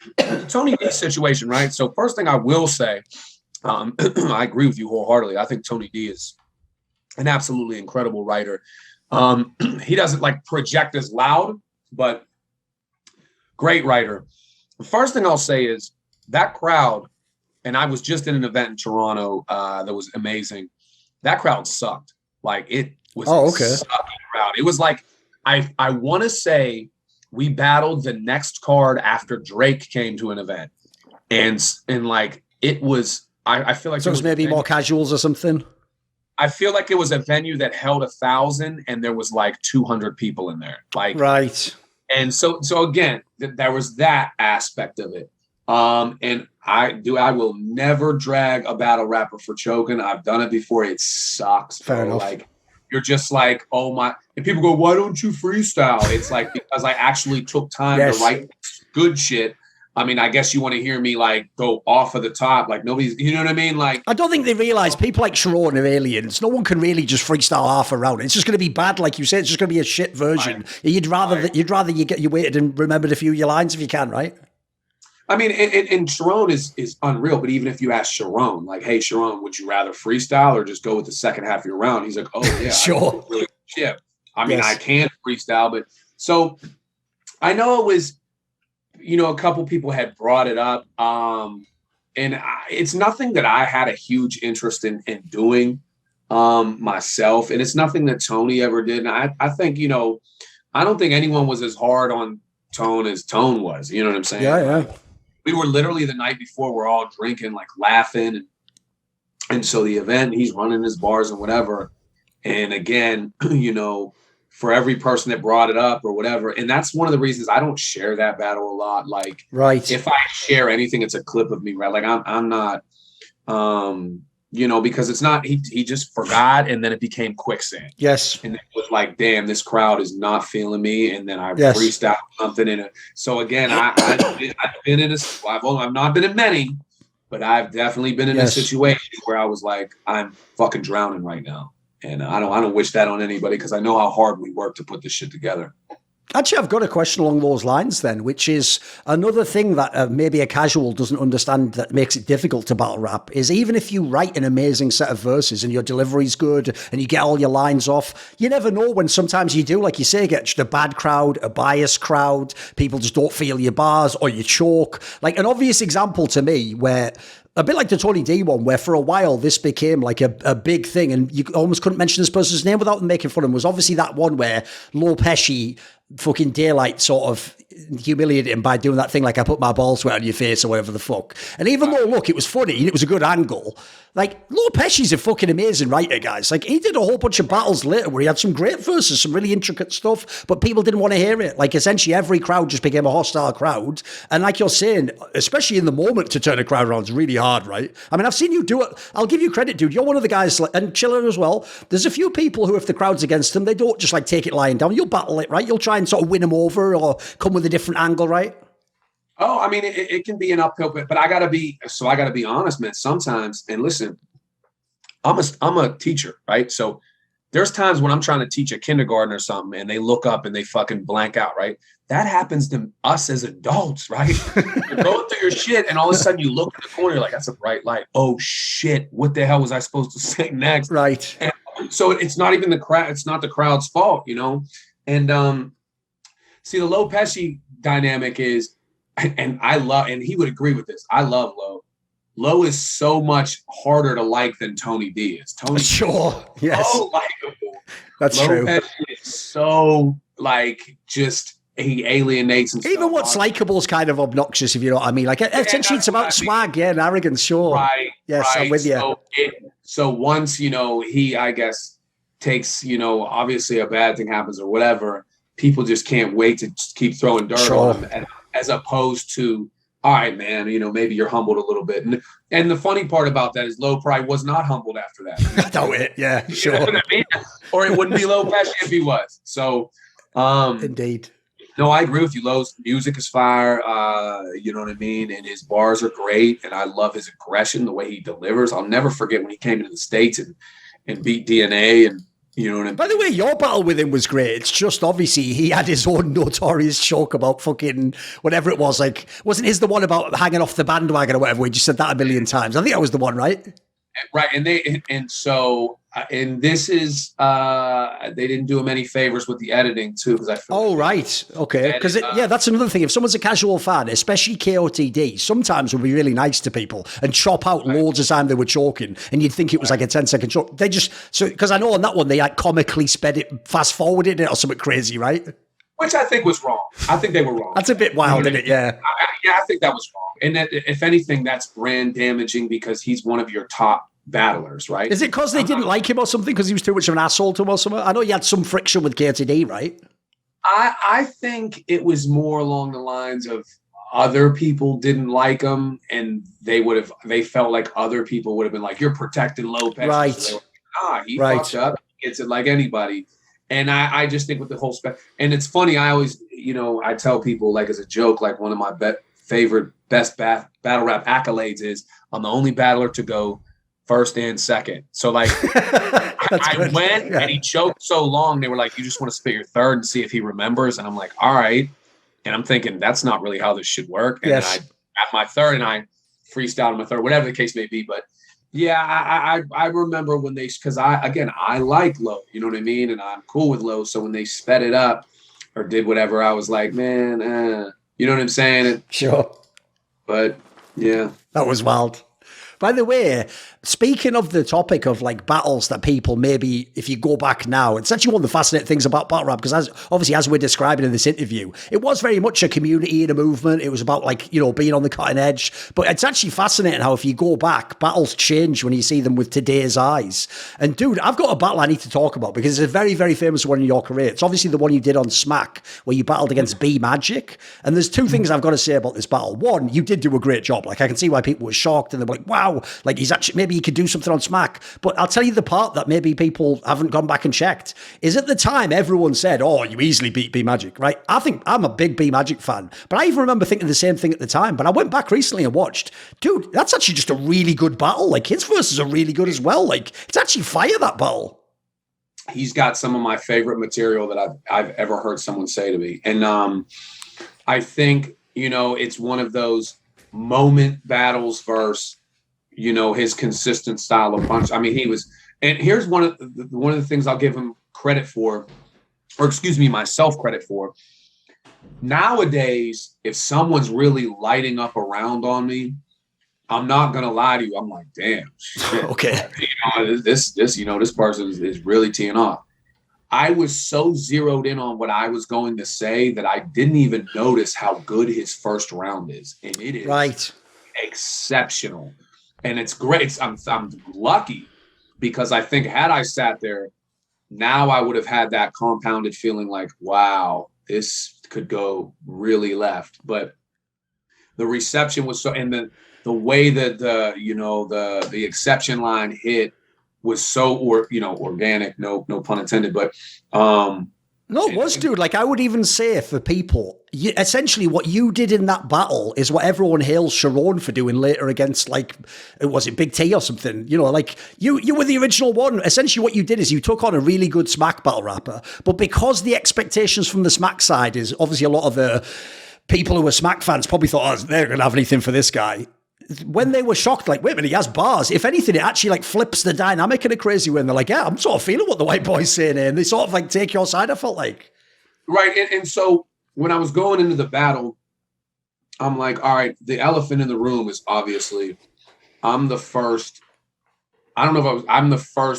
Tony D's situation, right? So first thing I will say, I agree with you wholeheartedly. I think Tony D is an absolutely incredible writer. He doesn't like project as loud, but great writer. The first thing I'll say is that crowd and I was just in an event in Toronto that was amazing. That crowd sucked. Like it was a sucking crowd. It was like, I want to say we battled the next card after Drake came to an event. And like, it was, I feel like so it was maybe more casuals or something. I feel like it was a venue that held 1,000 and there was like 200 people in there. Like, right. And so again, there was that aspect of it. And I will never drag a battle rapper for choking. I've done it before. It sucks. Fair enough. Like, you're just like, oh my, and people go, why don't you freestyle? It's like, because I actually took time to write good shit. I mean, I guess you want to hear me like go off of the top, like nobody's, you know what I mean? Like, I don't think they realize people like Sharon are aliens. No one can really just freestyle half around. It's just going to be bad, like you said. It's just going to be a shit version. Right. You'd rather you waited and remembered a few of your lines if you can, right? I mean, and Sharon is unreal. But even if you ask Sharon, like, hey, Sharon, would you rather freestyle or just go with the second half of your round? He's like, oh yeah, sure. Really shit. I mean, I can freestyle, but so I know it was. You know, a couple people had brought it up, and it's nothing that I had a huge interest in doing myself, and it's nothing that Tony ever did. And I think, you know, I don't think anyone was as hard on Tone as Tone was. You know what I'm saying? Yeah. We were literally the night before, we're all drinking, like laughing, and so the event, he's running his bars and whatever. And again, you know, for every person that brought it up or whatever. And that's one of the reasons I don't share that battle a lot. Like, right. If I share anything, it's a clip of me, right? Like I'm not, you know, because it's not, he just forgot. And then it became quicksand. Yes. And it was like, damn, this crowd is not feeling me. And then I freestyled something in it. So again, I've been in I've not been in many, but I've definitely been in a situation where I was like, I'm fucking drowning right now. And I don't wish that on anybody because I know how hard we work to put this shit together. Actually, I've got a question along those lines then, which is another thing that maybe a casual doesn't understand that makes it difficult to battle rap is even if you write an amazing set of verses and your delivery's good and you get all your lines off, you never know when sometimes you do, like you say, get just a bad crowd, a biased crowd, people just don't feel your bars or you choke. Like an obvious example to me where a bit like the Tony D one, where for a while this became like a big thing and you almost couldn't mention this person's name without making fun of him, was obviously that one where Low Pesci fucking Daylight sort of humiliated him by doing that thing like I put my ball sweat on your face or whatever the fuck. And even though, look, it was funny and it was a good angle, like Low Pesci's a fucking amazing writer, guys. Like he did a whole bunch of battles later where he had some great verses, some really intricate stuff, but people didn't want to hear it. Like essentially every crowd just became a hostile crowd. And like you're saying, especially in the moment to turn a crowd around is really hard, right? I mean, I've seen you do it. I'll give you credit, dude. You're one of the guys, and Chilla as well. There's a few people who, if the crowd's against them, they don't just like take it lying down. You'll battle it, right? You'll try and sort of win them over or come with a different angle, right? Oh, I mean, it can be an uphill, but I gotta be honest, man. Sometimes, and listen, I'm a teacher, right? So there's times when I'm trying to teach a kindergarten or something and they look up and they fucking blank out, right? That happens to us as adults, right? You're going through your shit and all of a sudden you look in the corner, you're like, that's a bright light. Oh shit, what the hell was I supposed to say next? Right. And so it's not even the crowd, it's not the crowd's fault, you know? And see, the Low Pesci dynamic is, and he would agree with this. I love Low. Low is so much harder to like than Tony D is. Tony sure, yes, so likable. That's Low true. Pesci is so like just he alienates and even what's likable is kind of obnoxious, if you know what I mean. Like essentially, it's about swag, and arrogance. Sure, right? Yes, right. I'm with you. So once he, I guess, takes obviously a bad thing happens or whatever, people just can't wait to just keep throwing dirt on him, as opposed to, all right, man, maybe you're humbled a little bit. And the funny part about that is Low probably was not humbled after that. Yeah, sure. You know what I mean? Or it wouldn't be Low Pesci if he was. So, indeed. No, I agree with you. Low's music is fire. You know what I mean? And his bars are great. And I love his aggression, the way he delivers. I'll never forget when he came into the States and beat DNA and, you know what I mean? By the way, your battle with him was great. It's just obviously he had his own notorious joke about fucking whatever it was. Like, wasn't his the one about hanging off the bandwagon or whatever? We just said that a million times. I think that was the one, right? Right. And so and this is they didn't do him any favors with the editing too, because I feel right, okay, because that's another thing. If someone's a casual fan, especially KOTD, sometimes will be really nice to people and chop out loads of time they were choking, and you'd think it was like a 10-second choke. They just because I know on that one they like comically sped it, fast forwarded it or something crazy, right? Which I think was wrong. I think they were wrong. That's a bit wild, isn't it? Yeah. I think that was wrong. And that, if anything, that's brand damaging because he's one of your top battlers, right? Is it because they didn't like him or something? Because he was too much of an asshole to him or something? I know you had some friction with KTD, right? I think it was more along the lines of other people didn't like him, and they felt like other people would have been like, "You're protecting Lopez." Right. So he fucked up. He gets it like anybody. And I just think with the whole and it's funny. I always, I tell people like as a joke, like one of my favorite best battle rap accolades is I'm the only battler to go first and second. So like I went and he choked so long. They were like, you just want to spit your third and see if he remembers. And I'm like, all right. And I'm thinking that's not really how this should work. And then I got my third and I freestyled my third, whatever the case may be. But yeah, I remember when because I like Low, you know what I mean? And I'm cool with Low. So when they sped it up or did whatever, I was like, man, you know what I'm saying? Sure. But yeah. That was wild. By the way, speaking of the topic of like battles that people maybe, if you go back now, it's actually one of the fascinating things about battle rap, because as we're describing in this interview, it was very much a community and a movement. It was about like, being on the cutting edge. But it's actually fascinating how if you go back, battles change when you see them with today's eyes. And dude, I've got a battle I need to talk about because it's a very, very famous one in your career. It's obviously the one you did on Smack where you battled against B Magic. And there's two things I've got to say about this battle. One, you did do a great job. Like I can see why people were shocked and they were like, wow, like he's actually, maybe he could do something on Smack. But I'll tell you the part that maybe people haven't gone back and checked is at the time everyone said, oh, you easily beat B Magic, right? I think I'm a big B Magic fan, but I even remember thinking the same thing at the time. But I went back recently and watched, dude, that's actually just a really good battle. Like his verses are really good as well. Like it's actually fire, that battle. He's got some of my favorite material that I've ever heard someone say to me. And I think, it's one of those moment battles versus his consistent style of punch. I mean, and here's one of the things I'll give him credit for, or excuse me, myself credit for. Nowadays, if someone's really lighting up around on me, I'm not gonna lie to you. I'm like, damn, shit. Okay. This person is really teeing off. I was so zeroed in on what I was going to say that I didn't even notice how good his first round is, and it is exceptional. And it's great. I'm lucky because I think had I sat there, now I would have had that compounded feeling like, wow, this could go really left. But the reception was so, and the way that the exception line hit was so, organic, no pun intended, but, no, it was, dude. Like, I would even say for people, essentially what you did in that battle is what everyone hails Sharon for doing later against, like, was it Big T or something? Like, you were the original one. Essentially what you did is you took on a really good Smack battle rapper, but because the expectations from the Smack side is obviously a lot of the people who were Smack fans probably thought, oh, they're going to have anything for this guy. When they were shocked, like, wait a minute, he has bars. If anything, it actually like flips the dynamic in a crazy way. And they're like, yeah, I'm sort of feeling what the white boy's saying here. And they sort of like take your side, I felt like. Right. And so when I was going into the battle, I'm like, all right, the elephant in the room is obviously I'm the first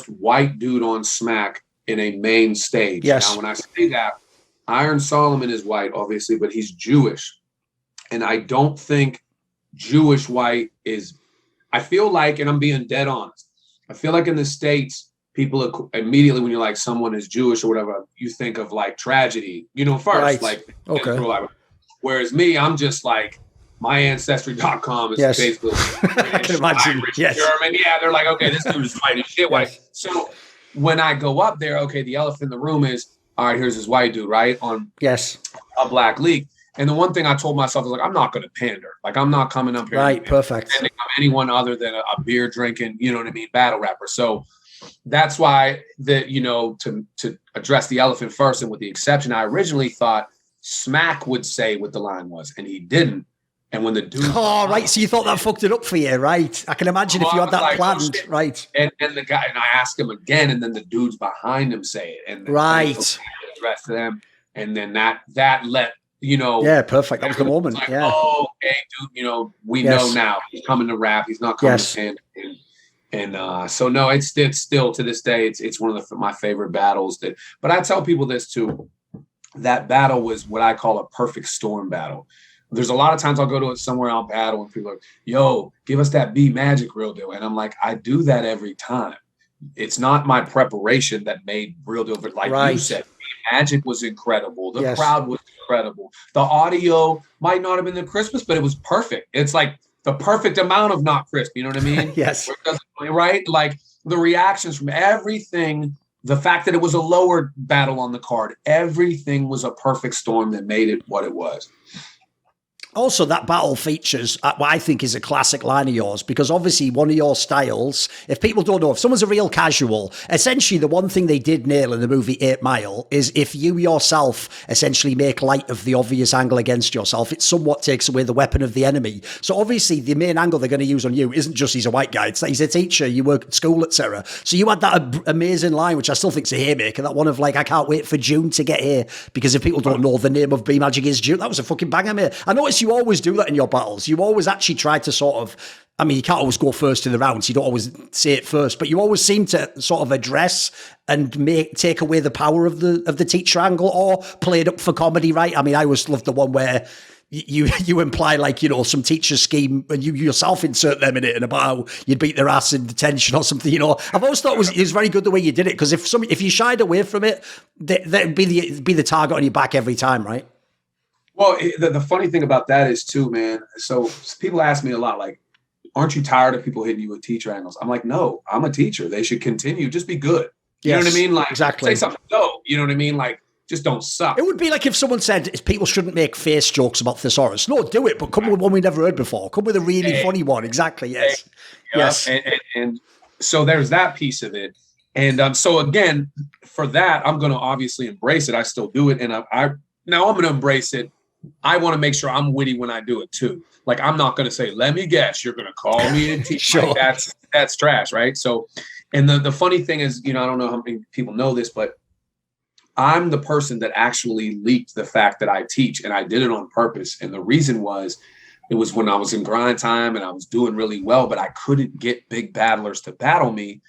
white dude on Smack in a main stage. Yes. Now, when I say that, Iron Solomon is white, obviously, but he's Jewish. And I don't think Jewish white is, I feel like, and I'm being dead honest, I feel like in the States, people immediately, when you're like someone is Jewish or whatever, you think of like tragedy, first, right. like, okay. Whereas me, I'm just like, my ancestry.com is basically I can imagine. Irish, yes. German. Yeah, they're like, okay, this dude is white as shit white. Yes. So when I go up there, okay, the elephant in the room is, all right, here's this white dude, right? On a black league. And the one thing I told myself is like, I'm not going to pander. Like, I'm not coming up here. Right, perfect. I'm anyone other than a beer drinking, battle rapper. So that's why to address the elephant first, and with the exception, I originally thought Smack would say what the line was, and he didn't. And when the dude, right, so you thought that fucked it up for you, right? I can imagine if you had that like, planned, right? And the guy, and I asked him again, and then the dudes behind him say it, and right, the rest of them, and then that let yeah, perfect. That was the moment. Like, yeah. Oh, okay, dude. We know now he's coming to rap. He's not coming to stand. And so no, it's still to this day, it's one of my favorite battles. But I tell people this too. That battle was what I call a perfect storm battle. There's a lot of times I'll go to it somewhere, I'll battle, and people are, yo, give us that B magic real deal. And I'm like, I do that every time. It's not my preparation that made real deal, but like you said, magic was incredible. The crowd was incredible. The audio might not have been the crispest, but it was perfect. It's like the perfect amount of not crisp. You know what I mean? Yes. Right? Like the reactions from everything, the fact that it was a lower battle on the card, everything was a perfect storm that made it what it was. Also, that battle features what I think is a classic line of yours, because obviously one of your styles, if people don't know, if someone's a real casual, essentially the one thing they did nail in the movie 8 Mile is if you yourself essentially make light of the obvious angle against yourself, it somewhat takes away the weapon of the enemy. So obviously the main angle they're going to use on you isn't just he's a white guy, it's that he's a teacher, you work at school, etc. So you had that amazing line, which I still think's a haymaker, that one of like, I can't wait for June to get here, because if people don't know, the name of B Magic is June. That was a fucking banger, mate. I noticed you always do that in your battles. You always actually try to sort of, I mean, you can't always go first in the rounds. You don't always say it first, but you always seem to sort of address and take away the power of the teacher angle, or play it up for comedy, right? I mean, I always loved the one where you imply like, some teacher scheme and you yourself insert them in it, and about how you'd beat their ass in detention or something, I've always thought it was very good the way you did it, because if you shied away from it, that'd be the target on your back every time, right? Well, the funny thing about that is too, man. So people ask me a lot, like, aren't you tired of people hitting you with teacher angles? I'm like, no, I'm a teacher. They should continue. Just be good. You know what I mean? Like, exactly. Say something dope. You know what I mean? Like, just don't suck. It would be like if someone said people shouldn't make face jokes about thesaurus. No, do it, but come with one we never heard before. Come with a really funny one. Exactly. Yes. Yes. And so there's that piece of it. And so again, for that, I'm going to obviously embrace it. I still do it. And now I'm going to embrace it. I want to make sure I'm witty when I do it too. Like, I'm not going to say, let me guess, you're going to call me a teacher. Sure. Like, that's trash, right? So, and the funny thing is, I don't know how many people know this, but I'm the person that actually leaked the fact that I teach, and I did it on purpose. And the reason was, it was when I was in grind time and I was doing really well, but I couldn't get big battlers to battle me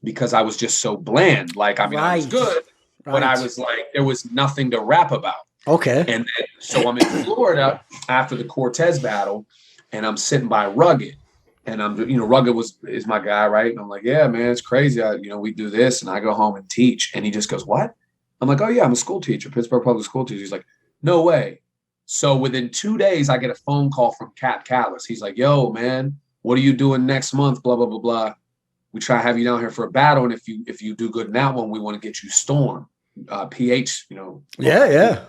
because I was just so bland. Like, I mean, I was good, but I was like, there was nothing to rap about. Okay. And then, so I'm in Florida after the Cortez battle, and I'm sitting by Rugged, and I'm, Rugged is my guy, right? And I'm like, yeah, man, it's crazy. We do this, and I go home and teach. And he just goes, what? I'm like, oh yeah, I'm a school teacher, Pittsburgh public school teacher. He's like, no way. So within 2 days, I get a phone call from Cap Callis. He's like, yo, man, what are you doing next month? Blah, blah, blah, blah. We try to have you down here for a battle. And if you do good in that one, we want to get you Storm, PH, Yeah.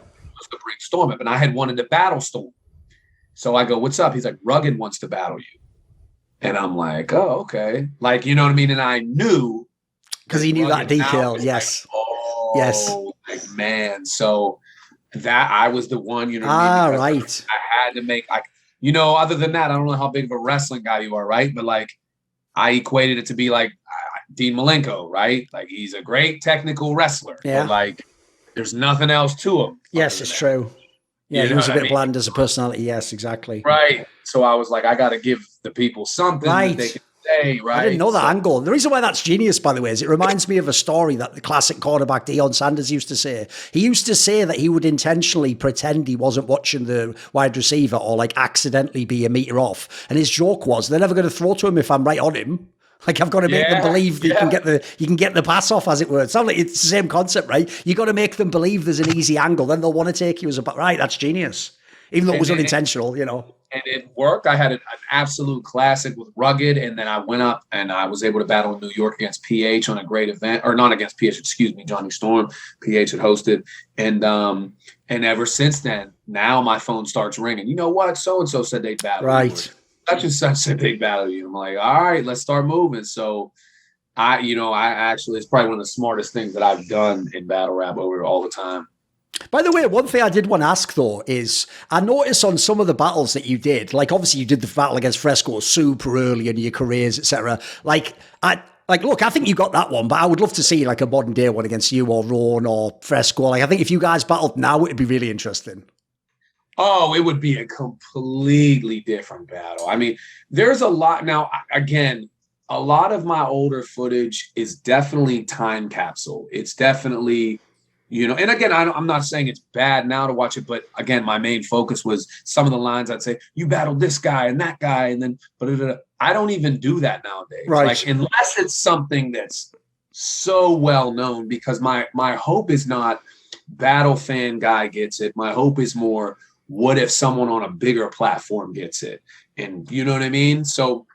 To bring Storm up, and I had wanted to battle Storm. So I go, what's up? He's like, Rugged wants to battle you. And I'm like, oh, okay. Like, you know what I mean? And I knew, because he knew that detail. Yes. Like, yes. Like, man. So that I was the one, what I mean? Right. I had to make, like, other than that, I don't know how big of a wrestling guy you are, right? But like, I equated it to be like Dean Malenko, right? Like, he's a great technical wrestler. Yeah. But like, there's nothing else to him. Yes, it's true. Yeah, he was a bit bland as a personality. Yes, exactly. Right. So I was like, I got to give the people something that they can say, right? I didn't know that angle. The reason why that's genius, by the way, is it reminds me of a story that the classic quarterback Deion Sanders used to say. He used to say that he would intentionally pretend he wasn't watching the wide receiver, or like accidentally be a meter off. And his joke was, they're never going to throw to him if I'm right on him. Like, I've got to make them believe that you can get the pass off, as it were. It sounds like it's the same concept, right? You got to make them believe there's an easy angle, then they'll want to take you as a right. That's genius, even though it was unintentional, And it worked. I had an absolute classic with Rugged, and then I went up and I was able to battle in New York against PH on a great event, or not against PH, excuse me, Johnny Storm. PH had hosted, and ever since then, now my phone starts ringing. You know what? So and so said they battle. Right. Such and such said they battle you. I'm like, all right, let's start moving. So I actually, it's probably one of the smartest things that I've done in battle rap over all the time. By the way, one thing I did want to ask though is I noticed on some of the battles that you did, like obviously you did the battle against Fresco super early in your careers, etc. Look, I think you got that one, but I would love to see like a modern day one against you or Roan or Fresco. Like I think if you guys battled now, it'd be really interesting. Oh, it would be a completely different battle. I mean, there's a lot now. Again, a lot of my older footage is definitely time capsule. It's definitely, and again, I'm not saying it's bad now to watch it, but again, my main focus was some of the lines I'd say, you battled this guy and that guy, and then, but I don't even do that nowadays. Right. Like, unless it's something that's so well known, because my hope is not battle fan guy gets it. My hope is more, what if someone on a bigger platform gets it? And you know what I mean? So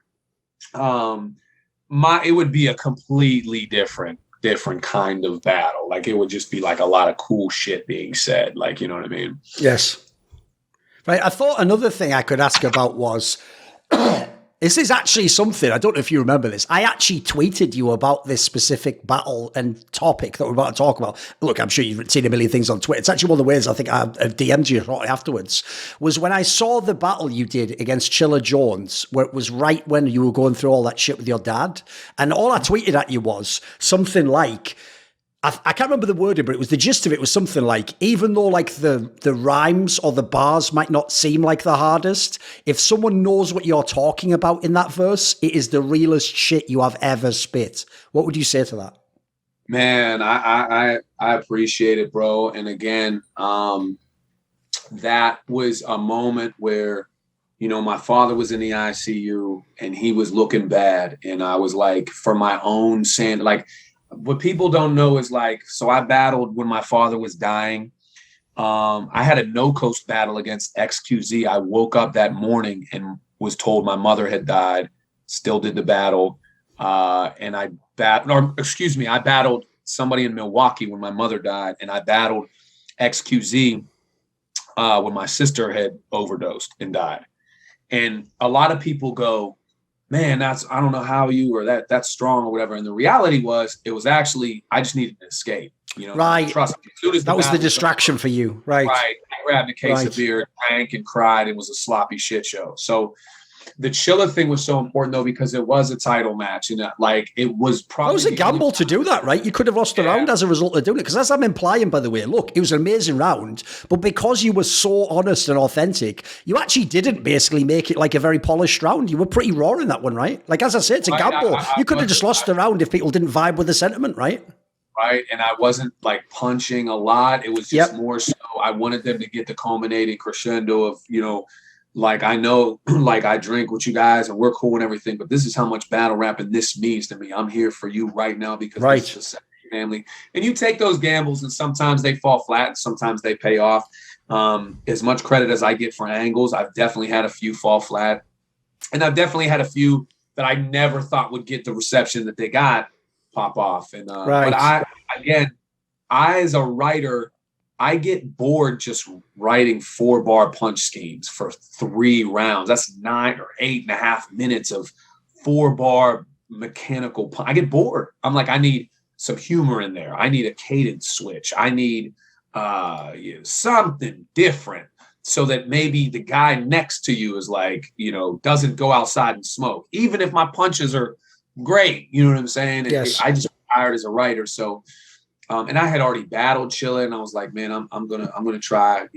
it would be a completely different kind of battle. Like it would just be like a lot of cool shit being said. Like, you know what I mean? Yes. Right. I thought another thing I could ask about was this is actually something, I don't know if you remember this. I actually tweeted you about this specific battle and topic that we're about to talk about. Look, I'm sure you've seen a million things on Twitter. It's actually one of the ways I think I DM'd you shortly afterwards, was when I saw the battle you did against Chilla Jones, where it was right when you were going through all that shit with your dad. And all I tweeted at you was something like, I can't remember the wording, but it was the gist of it was something like, even though like the rhymes or the bars might not seem like the hardest, if someone knows what you're talking about in that verse, it is the realest shit you have ever spit. What would you say to that? Man, I appreciate it, bro. And again, that was a moment where, my father was in the ICU and he was looking bad. And I was like, for my own sanity, like, what people don't know is like, so I battled when my father was dying. I had a no-coast battle against XQZ. I woke up that morning and was told my mother had died, still did the battle. And I battled somebody in Milwaukee when my mother died. And I battled XQZ when my sister had overdosed and died. And a lot of people go, man, I don't know how you, or that's strong or whatever. And the reality was, it was actually, I just needed an escape, right. Trust me. That was the distraction for you. Right. Right. I grabbed a case of beer, drank and cried. It was a sloppy shit show. So the Chilla thing was so important though, because it was a title match and it was probably. It was a gamble to do that, right? You could have lost a round as a result of doing it. Because as I'm implying, by the way, look, it was an amazing round, but because you were so honest and authentic, you actually didn't basically make it like a very polished round. You were pretty raw in that one, right? Like, as I said, it's a gamble. You could have just lost the round if people didn't vibe with the sentiment, right? Right. And I wasn't like punching a lot. It was just more so I wanted them to get the culminating crescendo of, like, I know, like, I drink with you guys and we're cool and everything, but this is how much battle rap and this means to me. I'm here for you right now because this is a family. And you take those gambles and sometimes they fall flat and sometimes they pay off. As much credit as I get for angles, I've definitely had a few fall flat. And I've definitely had a few that I never thought would get the reception that they got pop off. And but I as a writer, I get bored just writing 4-bar punch schemes for 3 rounds. That's 9 or 8.5 minutes of 4-bar mechanical punch. I get bored. I'm like, I need some humor in there. I need a cadence switch. I need something different so that maybe the guy next to you is like, doesn't go outside and smoke. Even if my punches are great, you know what I'm saying? Yes. I just tired as a writer. So and I had already battled Chilla, and I was like, man, I'm gonna try,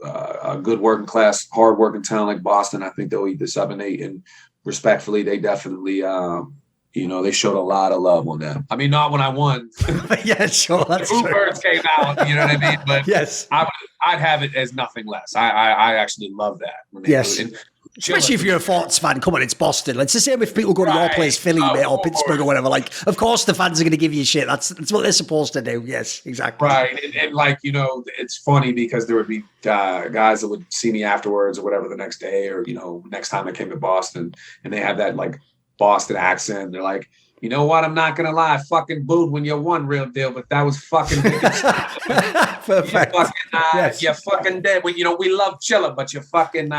a good working class, hard working town like Boston. I think they'll eat this up, and respectfully, they definitely, they showed a lot of love on them. I mean, not when I won. Yeah, sure. That's the Birds came out, you know what I mean? But yes, I'd have it as nothing less. I actually love that. Yes. Especially if you're a Forts fan, come on, it's Boston. It's the same if people go to your place, Philly, mate, or Pittsburgh or whatever. Like, of course, the fans are going to give you shit. That's what they're supposed to do. Yes, exactly. Right, and like, it's funny because there would be guys that would see me afterwards or whatever the next day or next time I came to Boston, and they have that like Boston accent. They're like, you know what? I'm not gonna lie, I fucking booed when you won, real deal, but that was fucking perfect. You fucking dead. We love Chilla, but you fucking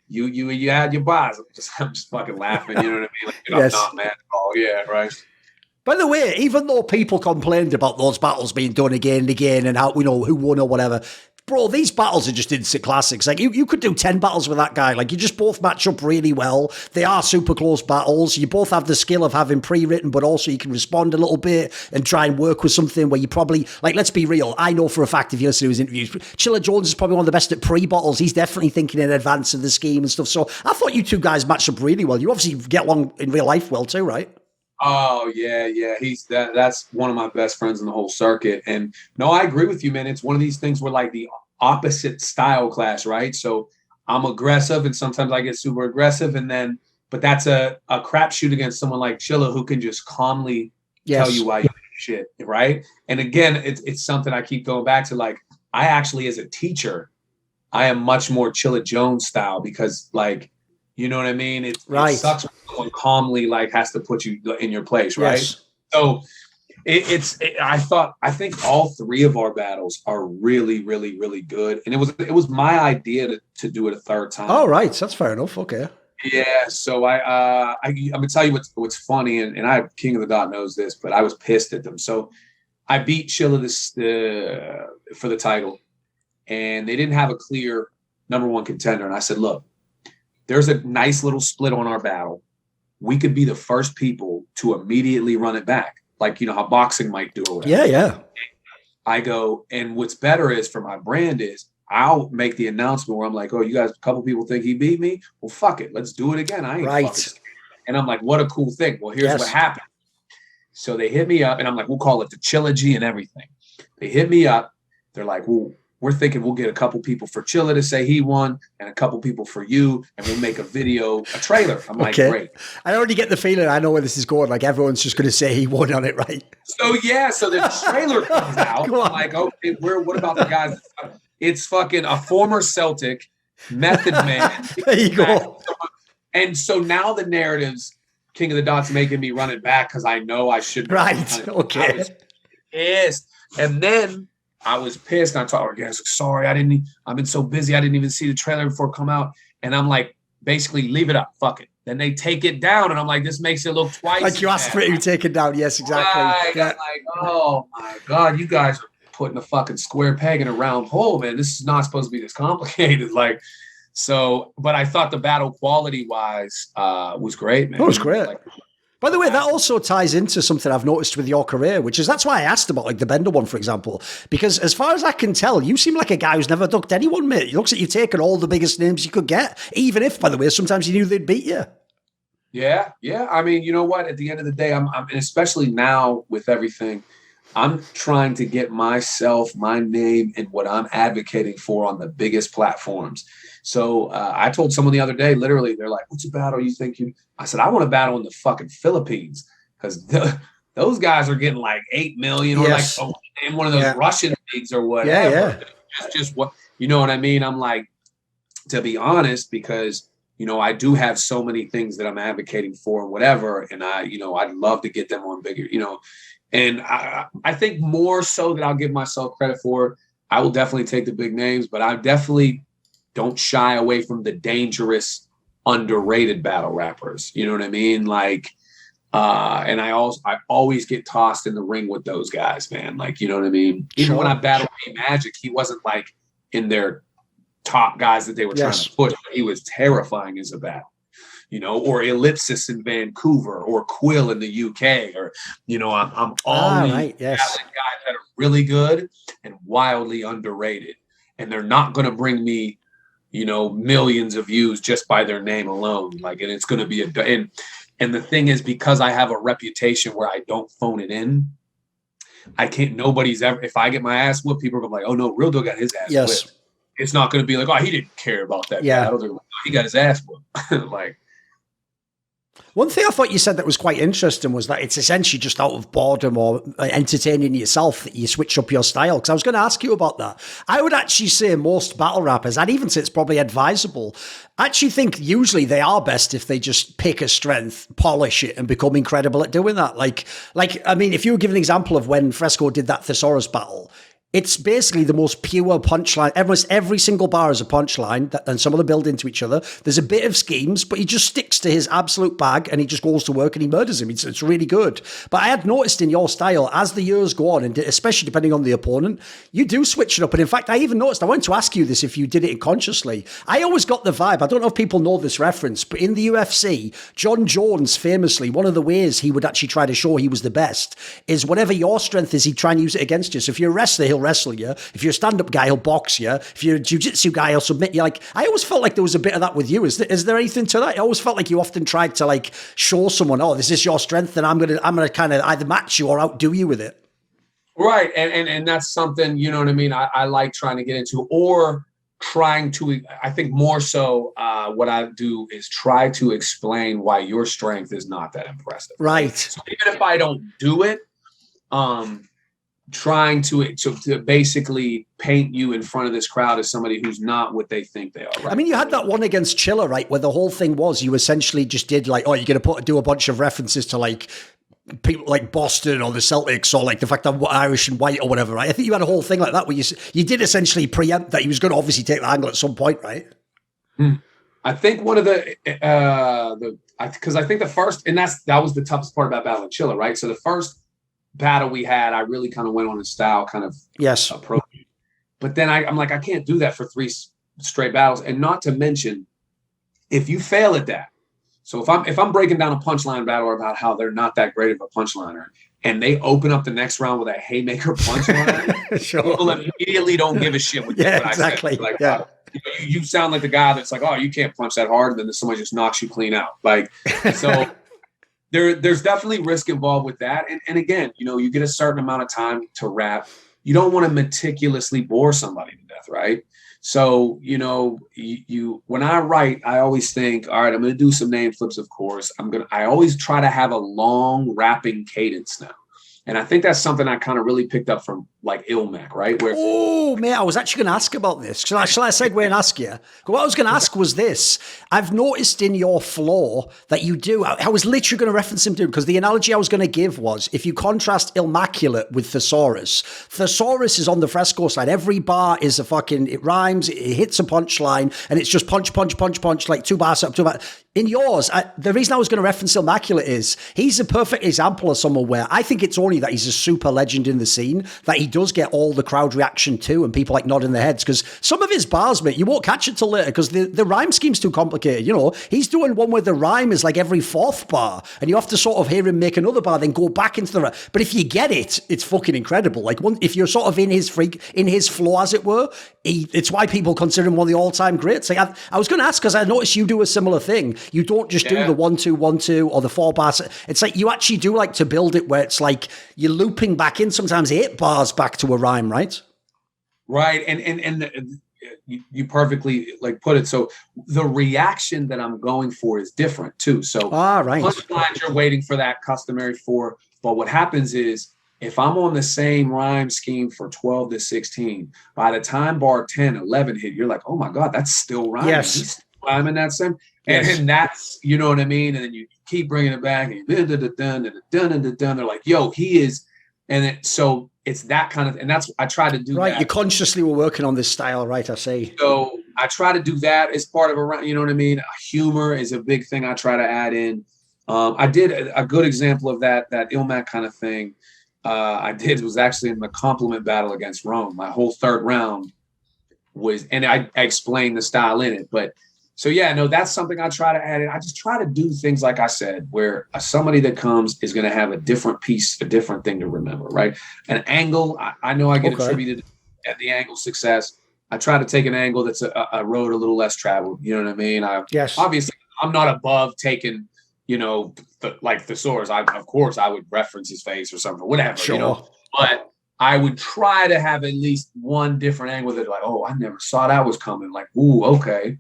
You had your bars. I'm just fucking laughing. You know what I mean? Like, yes. I'm not mad at all. Yeah, right. By the way, even though people complained about those battles being done again and again and how, who won or whatever, bro, these battles are just instant classics. Like, you could do 10 battles with that guy. Like, you just both match up really well. They are super close battles. You both have the skill of having pre-written, but also you can respond a little bit and try and work with something where you probably, like, let's be real. I know for a fact, if you listen to his interviews, Chilla Jones is probably one of the best at pre-battles. He's definitely thinking in advance of the scheme and stuff. So I thought you two guys matched up really well. You obviously get along in real life well too, right? Oh yeah. That's one of my best friends in the whole circuit. And no, I agree with you, man. It's one of these things where like the opposite style clash, right? So I'm aggressive and sometimes I get super aggressive, but that's a crapshoot against someone like Chilla who can just calmly tell you why you do shit, right? And again, it's something I keep going back to. Like, I actually, as a teacher, I am much more Chilla Jones style because, like, you know what I mean? It sucks when someone calmly like has to put you in your place, right? Yes. So I think all three of our battles are really, really, really good. And it was my idea to do it a third time. Oh, right. That's fair enough. Okay. Yeah. So I'm gonna tell you what's funny, and King of the Dot knows this, but I was pissed at them. So I beat Chilla for the title, and they didn't have a clear number one contender. And I said, look, there's a nice little split on our battle. We could be the first people to immediately run it back. Like, how boxing might do or whatever. Yeah. I go, and what's better is for my brand is I'll make the announcement where I'm like, oh, you guys, a couple people think he beat me? Well, fuck it. Let's do it again. I ain't fucking. And I'm like, what a cool thing. Well, here's what happened. So they hit me up, and I'm like, we'll call it the Trilogy and everything. They hit me up. They're like, well, we're thinking we'll get a couple people for Chilla to say he won and a couple people for you, and we'll make a trailer. I'm like, great. I already get the feeling I know where this is going. Like, everyone's just going to say he won on it, right? So, so the trailer comes out. I'm like, okay, what about the guys? It's fucking a former Celtic, Method Man. There you go. And so now the narrative's King of the Dot's making me run it back because I know I shouldn't. Right, okay. I was pissed. And then I was pissed. And I told her, guys, sorry, I've been so busy. I didn't even see the trailer before it come out. And I'm like, basically, leave it up. Fuck it. Then they take it down. And I'm like, this makes it look twice. Like, you asked for it to take it down. Yes, exactly. I'm like, oh my God, you guys are putting a fucking square peg in a round hole, man. This is not supposed to be this complicated. Like, so, but I thought the battle quality wise was great, man. It was great. By the way, that also ties into something I've noticed with your career, which is that's why I asked about like the Bender one, for example, because as far as I can tell, you seem like a guy who's never ducked anyone, mate. It looks like you've taken all the biggest names you could get, even if, by the way, sometimes you knew they'd beat you. Yeah. I mean, you know what? At the end of the day, I'm especially now with everything, I'm trying to get myself, my name, and what I'm advocating for on the biggest platforms. So I told someone the other day, literally, they're like, what's a battle you think you... I said, I want to battle in the fucking Philippines because those guys are getting like 8 million or like in one of those Russian leagues or whatever. Yeah. That's just what, you know what I mean? I'm like, to be honest, because, I do have so many things that I'm advocating for and whatever. And I'd love to get them on bigger, and I think more so that I'll give myself credit for, I will definitely take the big names, but I definitely don't shy away from the dangerous, underrated battle rappers. You know what I mean? Like, and I always get tossed in the ring with those guys, man. Like, you know what I mean? Even when I battled Magic, he wasn't like in their top guys that they were trying to push. He was terrifying as a battle, or Ellipsis in Vancouver or Quill in the UK, or, I'm all these guys that are really good and wildly underrated. And they're not going to bring me, millions of views just by their name alone. Like, and it's going to be and the thing is, because I have a reputation where I don't phone it in, I can't, nobody's ever, if I get my ass whooped, people are gonna be like, oh no, Real Deal got his ass whipped. It's not going to be like, oh, he didn't care about that battle. Like, oh, he got his ass whooped. Like, one thing I thought you said that was quite interesting was that it's essentially just out of boredom or entertaining yourself that you switch up your style. Because I was going to ask you about that. I would actually say most battle rappers, I'd even say it's probably advisable, I actually think usually they are best if they just pick a strength, polish it, and become incredible at doing that. Like, I mean, if you were giving an example of when Fresco did that Thesaurus battle, It's basically the most pure punchline. Almost every single bar is a punchline, and some of them build into each other. There's a bit of schemes, but he just sticks to his absolute bag, and he just goes to work and he murders him. It's really good. But I had noticed in your style, as the years go on, and especially depending on the opponent, you do switch it up. And in fact, I even noticed, I wanted to ask you this if you did it consciously. I always got the vibe, I don't know if people know this reference, but in the UFC, John Jones famously, one of the ways he would actually try to show he was the best is whatever your strength is, he'd try and use it against you. So if you're a wrestler, he'll wrestle you. If you're a stand-up guy, he'll box you. If you're a jiu-jitsu guy, he'll submit you. Like, I always felt like there was a bit of that with you. Is there anything to that? I always felt like you often tried to like show someone, oh, this is your strength, and I'm gonna kind of either match you or outdo you with it. Right, and that's something, you know what I mean, I like trying to get into, or trying to, I think more so what I do is try to explain why your strength is not that impressive. Right. So even if I don't do it, trying to basically paint you in front of this crowd as somebody who's not what they think they are. Right? I mean, you had that one against Chilla, right, where the whole thing was you essentially just did like, oh, you're going to do a bunch of references to like people like Boston or the Celtics or like the fact that I'm Irish and white or whatever, right? I think you had a whole thing like that where you did essentially preempt that he was going to obviously take the angle at some point, right? I think one of because I think the first, and that was the toughest part about battling Chilla, right? So the first battle we had, I really kind of went on a style kind of approach. But then I'm like, I can't do that for 3 straight battles. And not to mention, if you fail at that, so if I'm breaking down a punchline battle about how they're not that great of a punchliner, and they open up the next round with a haymaker punchline, sure. People immediately don't give a shit what exactly. I said. Like, yeah. You sound like the guy that's like, oh, you can't punch that hard, and then somebody just knocks you clean out. Like, so there's definitely risk involved with that. And again, you get a certain amount of time to rap. You don't want to meticulously bore somebody to death, right? So, you when I write, I always think, all right, I'm going to do some name flips, of course. I always try to have a long rapping cadence now. And I think that's something I kind of really picked up from like Ilmac, right? Where, oh, man, I was actually going to ask about this. Shall I segue and ask you? What I was going to ask was this. I've noticed in your floor that you do, I was literally going to reference him to, because the analogy I was going to give was, if you contrast Immaculate with Thesaurus is on the fresco side. Every bar is it rhymes, it hits a punchline, and it's just punch, punch, punch, punch, like 2 bars up, 2 bars. In yours, the reason I was going to reference Immaculate is he's a perfect example of someone where I think it's only that he's a super legend in the scene that he does get all the crowd reaction too, and people like nodding their heads, because some of his bars, mate, you won't catch it till later because the rhyme scheme's too complicated. He's doing one where the rhyme is like every 4th bar, and you have to sort of hear him make another bar, then go back into the rhyme. But if you get it, it's fucking incredible. Like if you're sort of in his flow, as it were, it's why people consider him one of the all-time greats. Like I was going to ask, because I noticed you do a similar thing. You don't just do the 1-2, 1-2 or the 4 bars. It's like you actually do like to build it where it's like you're looping back in sometimes 8 bars back to a rhyme, right? Right. And you perfectly like put it. So the reaction that I'm going for is different too. So right. Punchlines you're waiting for that customary 4. But what happens is, if I'm on the same rhyme scheme for 12 to 16, by the time bar 10, 11 hit, you're like, oh my God, that's still rhyming. Yes. He's still rhyming that same. And that's, you know what I mean? And then you keep bringing it back and they're like, yo, he is. And so it's that kind of, and that's, I try to do right, that. You consciously were working on this style, right? I see. So I try to do that as part of you know what I mean? Humor is a big thing I try to add in. I did a good example of that Ilmac kind of thing. Was actually in the compliment battle against Rome. My whole 3rd round was, and I explained the style in it. But so, yeah, no, that's something I try to add in. I just try to do things, like I said, where somebody that comes is going to have a different piece, a different thing to remember, right? An angle, I know I get attributed at the angle success. I try to take an angle that's a road a little less traveled. You know what I mean? Yes. Obviously, I'm not above taking, like Thesaurus. Of course, I would reference his face or something, whatever, sure. But I would try to have at least one different angle that, like, oh, I never saw that was coming. Like, ooh, okay.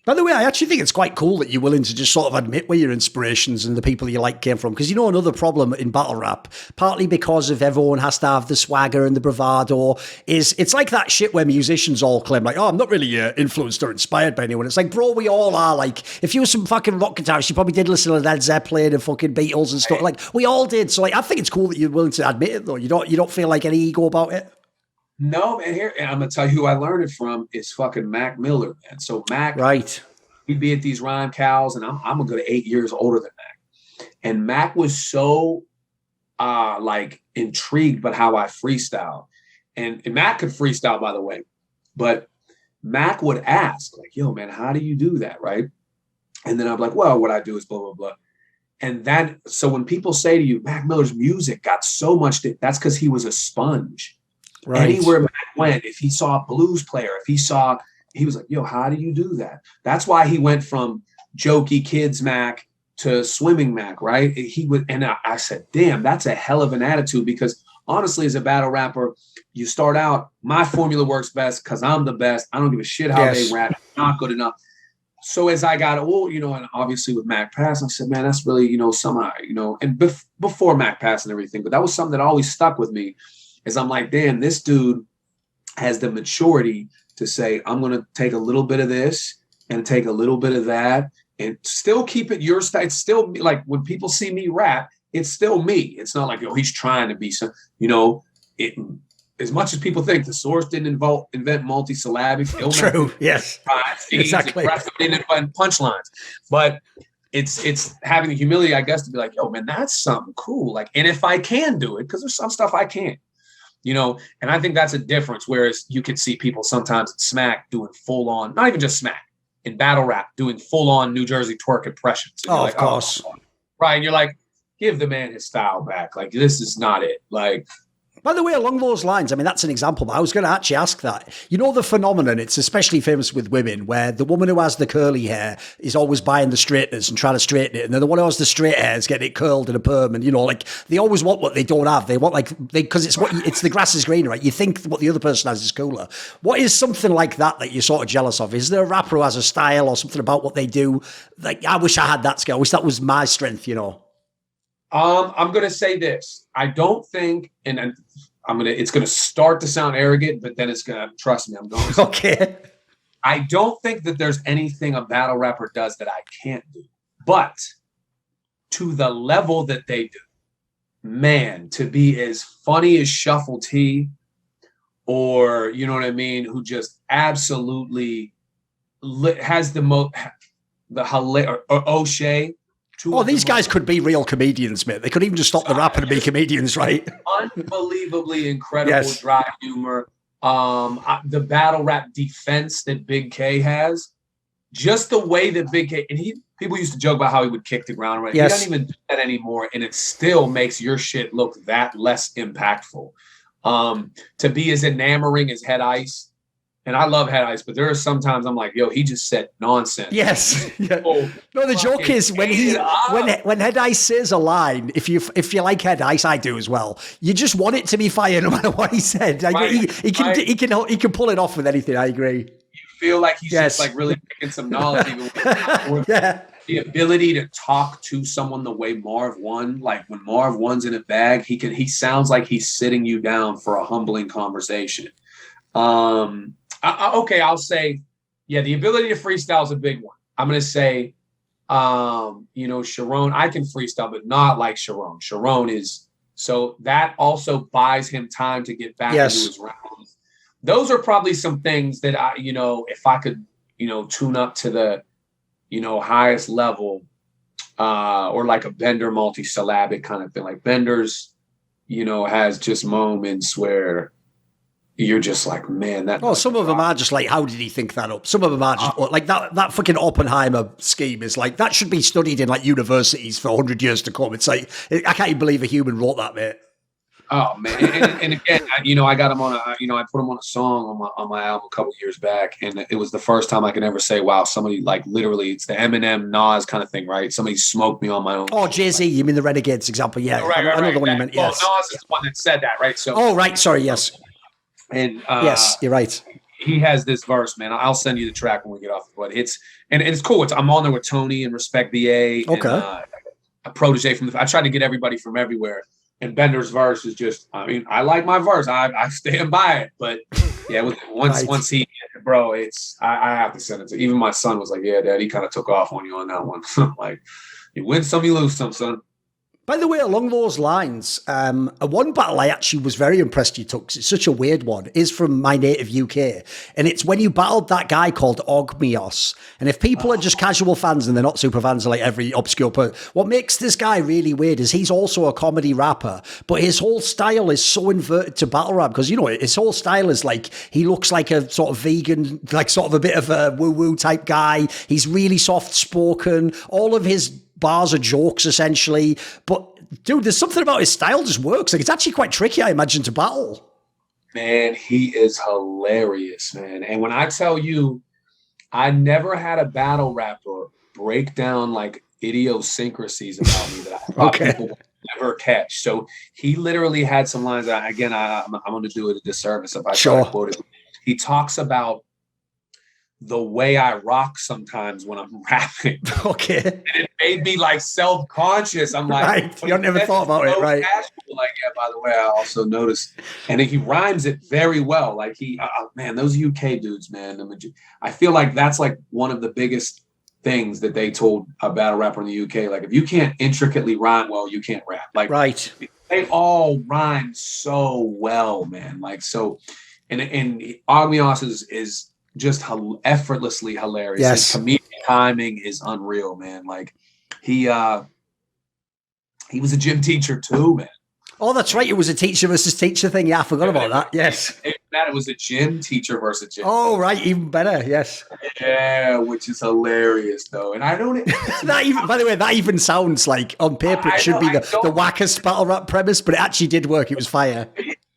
By the way, I actually think it's quite cool that you're willing to just sort of admit where your inspirations and the people you like came from. Because another problem in battle rap, partly because of everyone has to have the swagger and the bravado, is it's like that shit where musicians all claim like, oh, I'm not really influenced or inspired by anyone. It's like, bro, we all are. Like, if you were some fucking rock guitarist, you probably did listen to Led Zeppelin and fucking Beatles and stuff. Like, we all did. So, like, I think it's cool that you're willing to admit it, though. You don't feel like any ego about it. No, man. Here, and I'm gonna tell you who I learned it from is fucking Mac Miller, man. So Mac, right? He'd be at these rhyme cows, and I'm a good 8 years older than Mac. And Mac was so like intrigued by how I freestyle. And Mac could freestyle, by the way, but Mac would ask, like, yo, man, how do you do that? Right. And then I'm like, well, what I do is blah, blah, blah. And so when people say to you, Mac Miller's music got so much, that's because he was a sponge. Right. Anywhere Mac went, if he saw a blues player, he was like, yo, how do you do that? That's why he went from jokey kids Mac to swimming Mac, right? I said, damn, that's a hell of an attitude, because honestly, as a battle rapper, you start out, my formula works best because I'm the best. I don't give a shit how they rap. It's not good enough. So as I got old, and obviously with Mac passing, I said, man, that's really, somehow, and before Mac passed and everything, but that was something that always stuck with me. Is I'm like, damn, this dude has the maturity to say, I'm going to take a little bit of this and take a little bit of that and still keep it your style. It's still like when people see me rap, it's still me. It's not like, he's trying to be some, as much as people think the source didn't invent multisyllabic. True. Yes. Exactly. Didn't invent punchlines. But it's having the humility, I guess, to be like, yo, man, that's something cool. Like, and if I can do it, because there's some stuff I can't. And I think that's a difference. Whereas you can see people sometimes at Smack doing full on, not even just Smack, in battle rap, doing full on New Jersey twerk impressions. And of course. Oh, right. And you're like, give the man his style back. Like, this is not it. Like, by the way, along those lines, I mean, that's an example, but I was going to actually ask that. The phenomenon, it's especially famous with women, where the woman who has the curly hair is always buying the straighteners and trying to straighten it. And then the one who has the straight hair is getting it curled in a perm. And, like, they always want what they don't have. They want, like, because it's the grass is greener, right? You think what the other person has is cooler. What is something like that you're sort of jealous of? Is there a rapper who has a style or something about what they do? Like, I wish I had that skill. I wish that was my strength, I'm going to say this. I don't think, and it's going to start to sound arrogant, but then it's going to, trust me, I'm going to. Okay. I don't think that there's anything a battle rapper does that I can't do, but to the level that they do, man, to be as funny as Shuffle T, or, you know what I mean, who just absolutely has the hilarious, or O'Shea. These guys could be real comedians, mate. They could even just stop the rapping and be comedians, right? Unbelievably incredible dry humor. The battle rap defense that Big K has, just the way that Big K, and people used to joke about how he would kick the ground, right? Yes. He doesn't even do that anymore, and it still makes your shit look that less impactful. To be as enamoring as Head Ice. And I love Head Ice, but there are sometimes I'm like, yo, he just said nonsense. Yes. Yeah. No, the joke is when Head Ice says a line, if you like Head Ice, I do as well. You just want it to be fire no matter what he said. Right. He can pull it off with anything. I agree. You feel like he's just like really picking some knowledge. The ability to talk to someone the way Marv won, like when Marv won's in a bag, he sounds like he's sitting you down for a humbling conversation. I'll say, the ability to freestyle is a big one. I'm going to say, Sharon, I can freestyle, but not like Sharon. Sharon is, so that also buys him time to get back into his rounds. Those are probably some things that if I could, tune up to the, highest level, or like a Bender multisyllabic kind of thing. Like Bender's, has just moments where you're just like, man, that. Oh, some of them are just like, how did he think that up? Some of them are just like that fucking Oppenheimer scheme is like, that should be studied in like universities for 100 years to come. It's like, I can't even believe a human wrote that, mate. Oh man. And again, I got him on I put him on a song on my album a couple years back. And it was the first time I could ever say, wow, somebody like literally, it's the Eminem Nas kind of thing, right? Somebody smoked me on my own. Oh, Jay-Z, you mean the Renegades example? Yeah. Right, I know the one you meant, yes. Well, Nas is the one that said that, right? So. Oh, right. Sorry. Yes. And yes, you're right. he has this verse, man. I'll send you the track when we get off. But it's cool. I'm on there with Tony and Respect BA. Okay. And, a protege from I tried to get everybody from everywhere. And Bender's verse is just, I mean, I like my verse. I stand by it. But yeah, once he, bro, I have to send it to. Even my son was like, yeah, Dad, he kind of took off on you on that one. Like, you win some, you lose some, son. By the way, along those lines, one battle I actually was very impressed you took, 'cause it's such a weird one, is from my native UK. And it's when you battled that guy called Ogmios. And if people are just casual fans and they're not super fans of like every obscure person, what makes this guy really weird is he's also a comedy rapper, but his whole style is so inverted to battle rap because, you know, his whole style is like, he looks like a sort of vegan, like sort of a bit of a woo-woo type guy. He's really soft-spoken. All of his bars are jokes essentially, but dude, there's something about his style just works. Like, it's actually quite tricky, I imagine, to battle. Man, he is hilarious, man. And when I tell you, I never had a battle rapper break down like idiosyncrasies about me that I thought people would never catch. So he literally had some lines. Again, I'm going to do it a disservice if I try to quote it. He talks about the way I rock sometimes when I'm rapping. Okay. And it made me like self-conscious. I'm like, right. You never thought about it, right? Casual. Like, yeah, by the way, I also noticed. And he rhymes it very well. Like man, those UK dudes, man. I feel like that's like one of the biggest things that they told a battle rapper in the UK. Like, if you can't intricately rhyme well, you can't rap. Like, right. They all rhyme so well, man. Like, so, and Ogmios is just effortlessly hilarious. Yes. His comedic timing is unreal, man. Like, he was a gym teacher too, man. Oh, that's right. It was a teacher versus teacher thing. Yeah, I forgot about that. Yes. It was a gym teacher versus gym. Oh, right. Even better. Yes. Yeah, which is hilarious though. And I don't by the way, that even sounds like on paper it should be the wackest battle rap premise, but it actually did work. It was fire.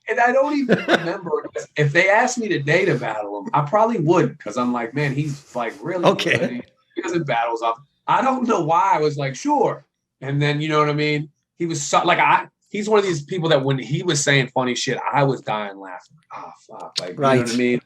And I don't even remember if they asked me to date a battle him, I probably would, because I'm like, man, he's like really good. He doesn't battles off. I don't know why I was like, sure. And then, you know what I mean? He was he's one of these people that when he was saying funny shit, I was dying laughing. Oh, fuck. Like, right. You know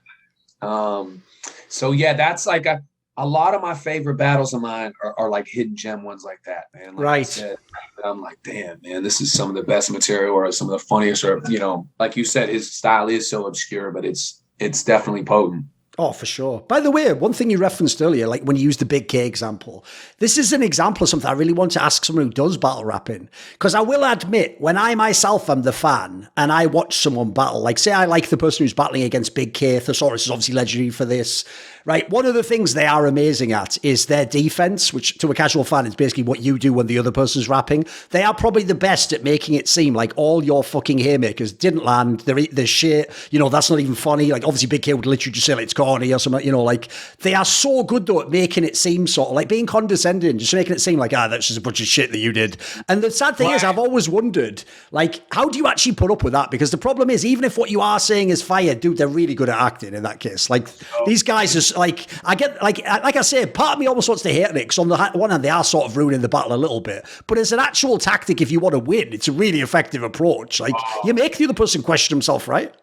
what I mean? So yeah, that's like a lot of my favorite battles of mine are like hidden gem ones like that, man. Like right. I said, I'm like, damn, man, this is some of the best material or some of the funniest, or, you know, like you said, his style is so obscure, but it's definitely potent. Oh, for sure. By the way, one thing you referenced earlier, like when you used the Big K example, this is an example of something I really want to ask someone who does battle rapping. Because I will admit, when I myself am the fan and I watch someone battle, like say I like the person who's battling against Big K, Thesaurus is obviously legendary for this, right? One of the things they are amazing at is their defense, which to a casual fan is basically what you do when the other person's rapping. They are probably the best at making it seem like all your fucking haymakers didn't land, they're shit, you know, that's not even funny. Like obviously Big K would literally just say like, it's corny or something, you know, like they are so good though at making it seem sort of like being condescending, just making it seem like, that's just a bunch of shit that you did. And the sad thing is, I've always wondered, like, how do you actually put up with that? Because the problem is, even if what you are saying is fire, dude, they're really good at acting in that case. Like these guys are like, I get, like I say, part of me almost wants to hate it, because on the one hand, they are sort of ruining the battle a little bit, but as an actual tactic, if you want to win, it's a really effective approach. Like you make the other person question himself, right?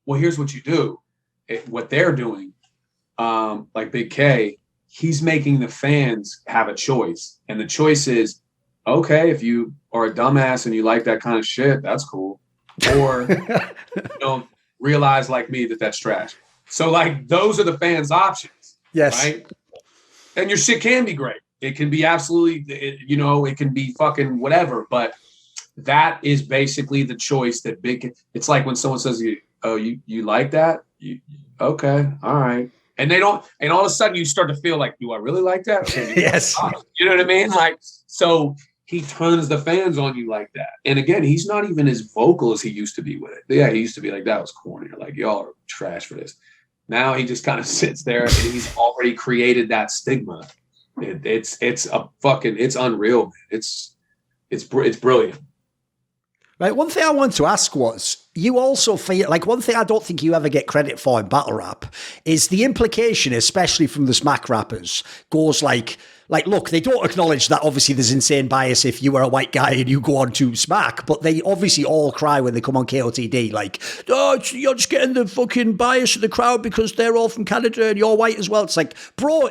Well, here's what you do. What they're doing, like Big K, he's making the fans have a choice. And the choice is, okay, if you are a dumbass and you like that kind of shit, that's cool. Or you don't realize like me that that's trash. So like those are the fans' options. Yes. Right? And your shit can be great. It can be absolutely, it can be fucking whatever. But that is basically the choice that it's like when someone says, oh, you like that? Okay, all right. And all of a sudden you start to feel like, do I really like that? Okay, yes. You know what I mean? Like, so he turns the fans on you like that. And again, he's not even as vocal as he used to be with it. Yeah, he used to be like, that was corny. Like, y'all are trash for this. Now he just kind of sits there and he's already created that stigma. It's unreal. It's brilliant. Right. One thing I wanted to ask was, you also feel like one thing I don't think you ever get credit for in battle rap is the implication, especially from the smack rappers, goes like, look, they don't acknowledge that obviously there's insane bias if you are a white guy and you go on to smack, but they obviously all cry when they come on KOTD, like, oh, you're just getting the fucking bias of the crowd because they're all from Canada and you're white as well. It's like, bro,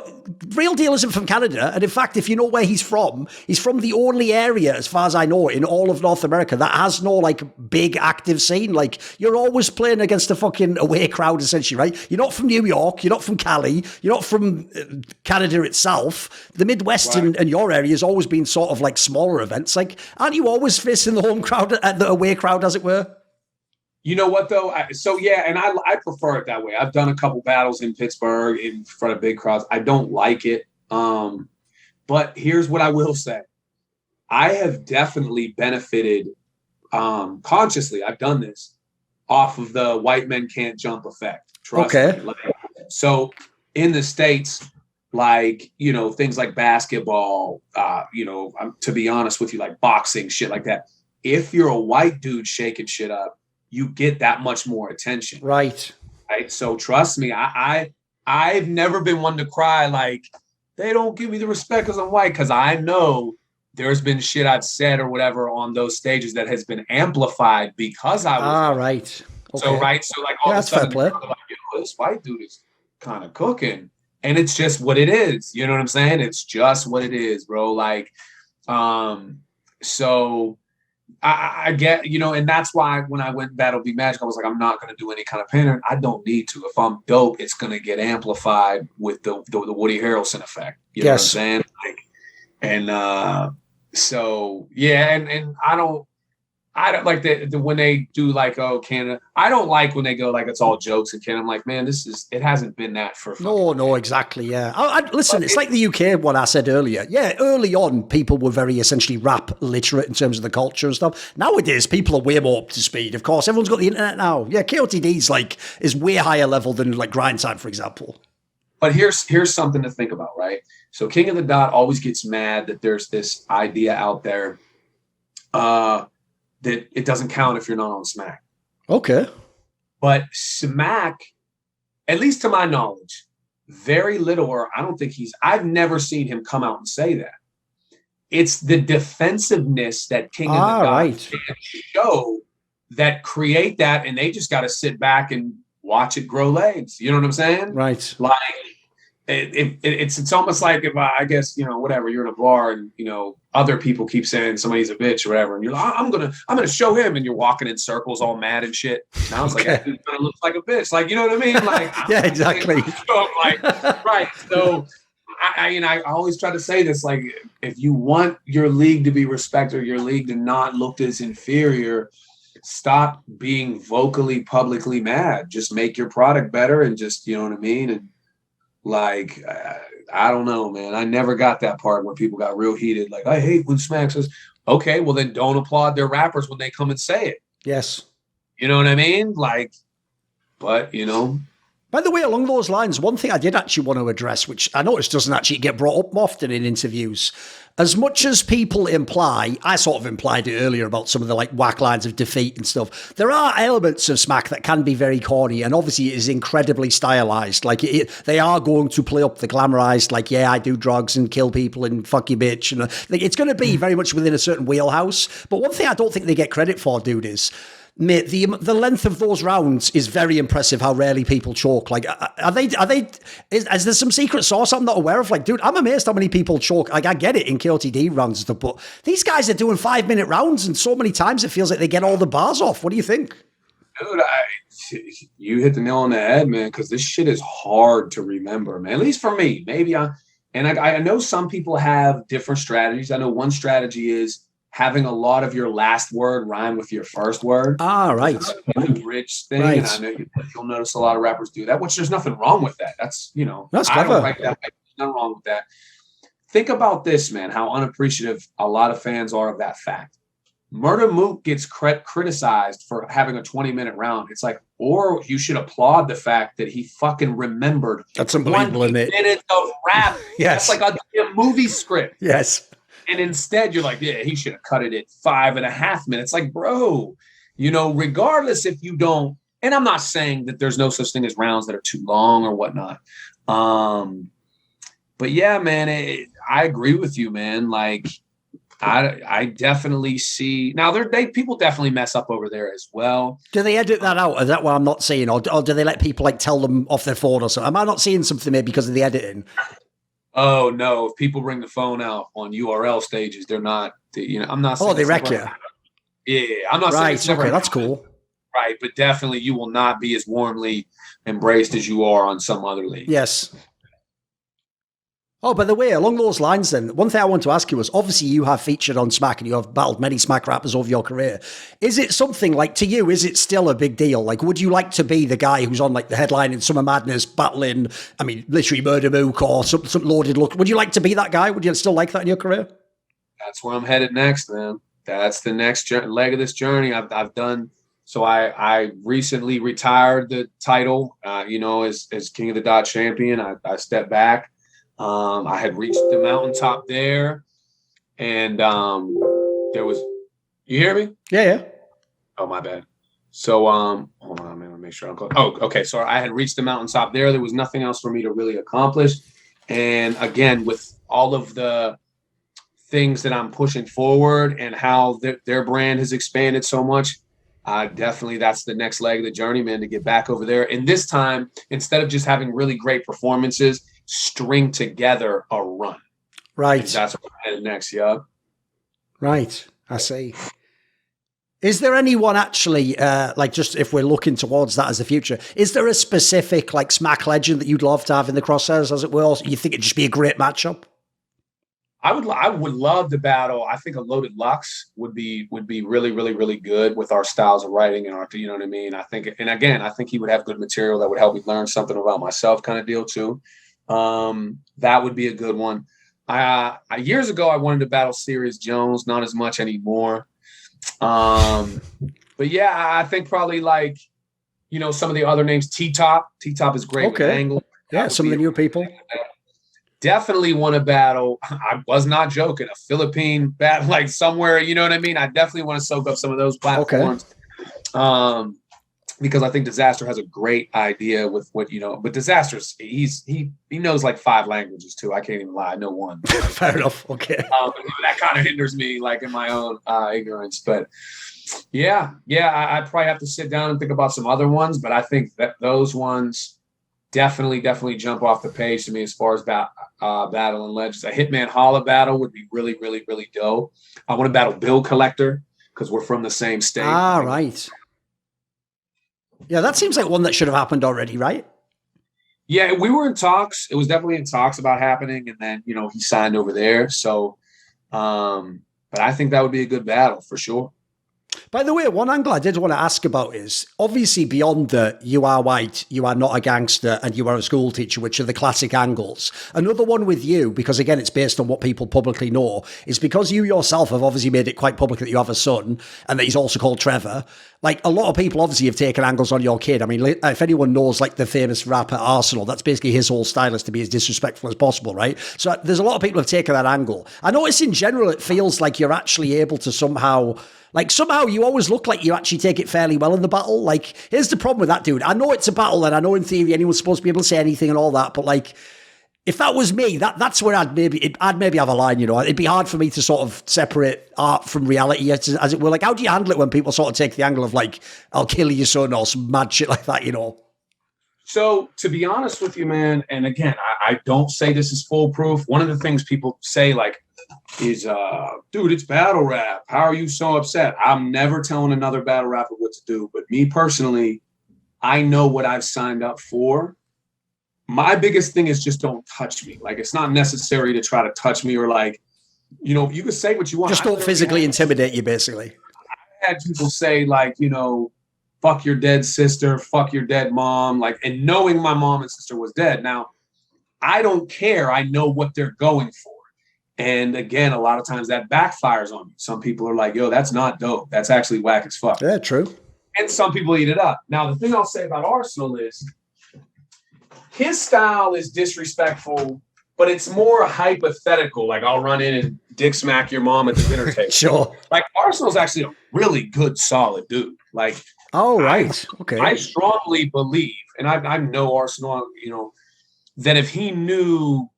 Real Deal isn't from Canada. And in fact, if you know where he's from the only area, as far as I know, in all of North America that has no like big active scene. Like, you're always playing against a fucking away crowd, essentially, right? You're not from New York, you're not from Cali, you're not from Canada itself. The Midwest and your area has always been sort of like smaller events. Like, aren't you always facing the home crowd, the away crowd, as it were? You know what, though? I prefer it that way. I've done a couple battles in Pittsburgh in front of big crowds. I don't like it. But here's what I will say. I have definitely benefited consciously. I've done this off of the white men can't jump effect. Trust me. Like, so in the States, like, you know, things like basketball, to be honest with you, like boxing, shit like that. If you're a white dude shaking shit up, you get that much more attention. Right. So trust me, I've never been one to cry like they don't give me the respect because I'm white, because I know there's been shit I've said or whatever on those stages that has been amplified because I was right. Okay. So like all of a sudden, like, this white dude is kind of cooking. And it's just what it is. You know what I'm saying? It's just what it is, bro. Like, so I get, you know, and that's why when I went Battle Be Magic, I was like, I'm not going to do any kind of pandering. I don't need to. If I'm dope, it's going to get amplified with the Woody Harrelson effect. You know what I'm saying? Like, and so, yeah, and I don't like the when they do like, oh, Canada. I don't like when they go like it's all jokes in Canada. I'm like, man, it hasn't been that for. No, exactly, yeah. Listen, it's like the UK one I said earlier. Yeah, early on, people were very essentially rap literate in terms of the culture and stuff. Nowadays, people are way more up to speed. Of course, everyone's got the internet now. Yeah, KOTD is way higher level than like Grind Time, for example. But here's something to think about, right? So King of the Dot always gets mad that there's this idea out there. That it doesn't count if you're not on Smack. Okay. But Smack, at least to my knowledge, very little, or I don't think I've never seen him come out and say that. It's the defensiveness that King of the God can show that create that, and they just got to sit back and watch it grow legs. You know what I'm saying? Right. Like, it's almost like if I guess, you know, whatever, you're in a bar and, you know, other people keep saying somebody's a bitch or whatever, and you're like, I'm gonna show him, and you're walking in circles all mad and shit. And I was like, that dude kind of looks like a bitch, like, you know what I mean? Like, yeah, exactly. So I'm like, right. So I always try to say this, like, if you want your league to be respected, or your league to not look as inferior, stop being vocally, publicly mad. Just make your product better, and just, you know what I mean? And like, I don't know, man. I never got that part where people got real heated. Like, I hate when Smack says, okay, well then don't applaud their rappers when they come and say it. Yes. You know what I mean? Like, but, you know. By the way, along those lines, one thing I did actually want to address, which I noticed doesn't actually get brought up often in interviews, as much as people imply, I sort of implied it earlier about some of the like whack lines of defeat and stuff, there are elements of Smack that can be very corny, and obviously it is incredibly stylized. Like, they are going to play up the glamorized, like, yeah, I do drugs and kill people and fuck you bitch. And like, it's going to be very much within a certain wheelhouse. But one thing I don't think they get credit for, dude, is, mate, the length of those rounds is very impressive. How rarely people choke. Like, is there some secret sauce I'm not aware of? Like, dude, I'm amazed how many people choke. Like, I get it in KOTD rounds and stuff, but these guys are doing 5-minute rounds, and so many times it feels like they get all the bars off. What do you think? Dude, you hit the nail on the head, man, because this shit is hard to remember, man. At least for me. Maybe I know some people have different strategies. I know one strategy is having a lot of your last word rhyme with your first word. Ah, right. The bridge thing. Right. And I know you'll notice a lot of rappers do that, which there's nothing wrong with that. That's, you know, that's I clever. don't like that. There's nothing wrong with that. Think about this, man, how unappreciative a lot of fans are of that fact. Murder Mook gets criticized for having a 20-minute round. It's like, or you should applaud the fact that he fucking remembered. That's unbelievable, isn't it? 20 minutes of rap. Yes. That's like a movie script. Yes. And instead, you're like, yeah, he should have cut it at 5.5 minutes. Like, bro, regardless if you don't, and I'm not saying that there's no such thing as rounds that are too long or whatnot. But yeah, man, I agree with you, man. Like, I definitely see now. People definitely mess up over there as well. Do they edit that out? Is that what I'm not seeing, or do they let people like tell them off their phone or something? Am I not seeing something maybe because of the editing? Oh no! If people bring the phone out on URL stages, they're not. I'm not. Oh, they wreck you. Yeah, I'm not right. saying Okay, that's cool. Right, but definitely you will not be as warmly embraced as you are on some other league. Yes. Oh, by the way, along those lines then, one thing I want to ask you was, obviously you have featured on Smack and you have battled many Smack rappers over your career. Is it something like, to you, is it still a big deal? Like, would you like to be the guy who's on like the headline in Summer Madness battling, literally Murder Mook or some loaded look? Would you like to be that guy? Would you still like that in your career? That's where I'm headed next, man. That's the next leg of this journey. I've done. So I recently retired the title, as King of the Dot champion. I stepped back. I had reached the mountaintop there, and there was. You hear me? Yeah. Oh, my bad. So hold on, man. Let me make sure I'm close. Oh, okay. So I had reached the mountaintop there. There was nothing else for me to really accomplish, and again, with all of the things that I'm pushing forward and how their brand has expanded so much, definitely that's the next leg of the journey, man, to get back over there. And this time, instead of just having really great performances, string together a run. Right. And that's what I'm headed next, yeah. Right. I see. Is there anyone actually, just if we're looking towards that as the future, is there a specific like Smack legend that you'd love to have in the crosshairs, as it were? Or you think it'd just be a great matchup? I would love to battle. I think a Loaded Lux would be really, really, really good with our styles of writing and art. You know what I mean? I think he would have good material that would help me learn something about myself, kind of deal too. That would be a good one. Years ago, I wanted to battle Sirius Jones, not as much anymore. But yeah, I think probably like, some of the other names. T-Top is great. Okay. With Angle. Yeah, some of the newer people. Definitely want to battle. I was not joking. A Philippine battle, like somewhere, you know what I mean? I definitely want to soak up some of those platforms. Okay. Because I think Disaster has a great idea with what, but Disaster's, he knows like 5 languages too. I can't even lie. I know one. Fair enough. Okay. That kind of hinders me like in my own ignorance, but yeah. I'd probably have to sit down and think about some other ones, but I think that those ones definitely jump off the page to me as far as battle and legends. A Hitman Holla battle would be really, really, really dope. I want to battle Bill Collector because we're from the same state. Right. Yeah, that seems like one that should have happened already, right? Yeah, we were in talks. It was definitely in talks about happening, and then he signed over there. So, but I think that would be a good battle for sure. By the way, one angle I did want to ask about is, obviously beyond the you are white, you are not a gangster, and you are a school teacher, which are the classic angles. Another one with you, because again, it's based on what people publicly know, is because you yourself have obviously made it quite public that you have a son, and that he's also called Trevor. Like, a lot of people obviously have taken angles on your kid. I mean, if anyone knows, like, the famous rapper Arsenal, that's basically his whole style is to be as disrespectful as possible, right? So there's a lot of people who have taken that angle. I notice in general, it feels like you're actually able to somehow you always look like you actually take it fairly well in the battle. Like, here's the problem with that, dude. I know it's a battle, and I know in theory anyone's supposed to be able to say anything and all that, but like, if that was me, that's where I'd maybe have a line, It'd be hard for me to sort of separate art from reality, as it were. Like, how do you handle it when people sort of take the angle of like, I'll kill your son or some mad shit like that, So, to be honest with you, man, and again, I don't say this is foolproof. One of the things people say, like, is, dude, it's battle rap. How are you so upset? I'm never telling another battle rapper what to do. But me personally, I know what I've signed up for. My biggest thing is just don't touch me. Like, it's not necessary to try to touch me or like, you can say what you want. Just don't physically intimidate you, basically. I had people say like, fuck your dead sister, fuck your dead mom, like, and knowing my mom and sister was dead. Now, I don't care. I know what they're going for. And again, a lot of times that backfires on me. Some people are like, yo, that's not dope. That's actually whack as fuck. Yeah, true. And some people eat it up. Now, the thing I'll say about Arsenal is his style is disrespectful, but it's more hypothetical. Like, I'll run in and dick smack your mom at the dinner table. Sure. Like, Arsenal's actually a really good, solid dude. Like, oh, right. Okay. I strongly believe, and I know Arsenal, that if he knew,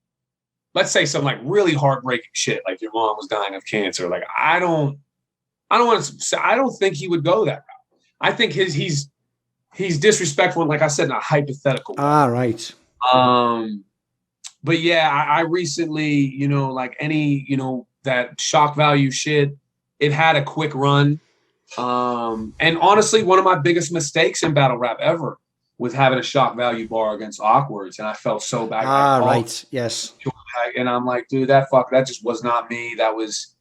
let's say some like really heartbreaking shit, like your mom was dying of cancer, like I don't want to say, I don't think he would go that route. I think he's disrespectful, like I said, in a hypothetical way. Right. But yeah, I recently, like any, that shock value shit, it had a quick run. And honestly, one of my biggest mistakes in battle rap ever was having a shock value bar against Awkwards, and I felt so bad. Right. Yes. And I'm like, dude, that just was not me. That was,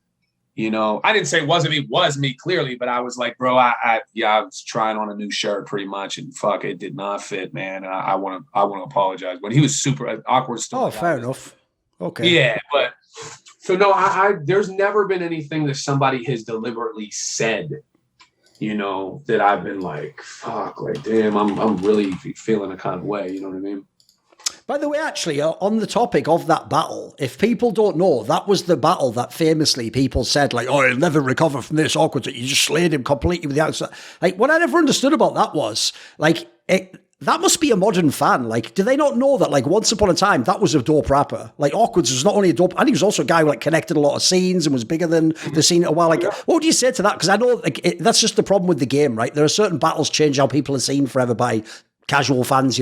I didn't say it wasn't me, it was me clearly, but I was like, bro, I was trying on a new shirt pretty much, and fuck, it did not fit, man. And I want to apologize. But he was super awkward. Still, fair enough. Okay. Yeah, but so no, I there's never been anything that somebody has deliberately said, that I've been like, fuck, like, damn, I'm really feeling a kind of way. You know what I mean? By the way, actually, on the topic of that battle, if people don't know, that was the battle that famously people said, like, oh, he'll never recover from this awkward. You just slayed him completely with the outside. Like, what I never understood about that was, like, that must be a modern fan. Like, do they not know that, like, once upon a time, that was a dope rapper? Like, Awkwards was not only a dope, and he was also a guy who, like, connected a lot of scenes and was bigger than the scene a while. Like, what would you say to that? Because I know, like, that's just the problem with the game, right? There are certain battles change how people are seen forever by casual fans,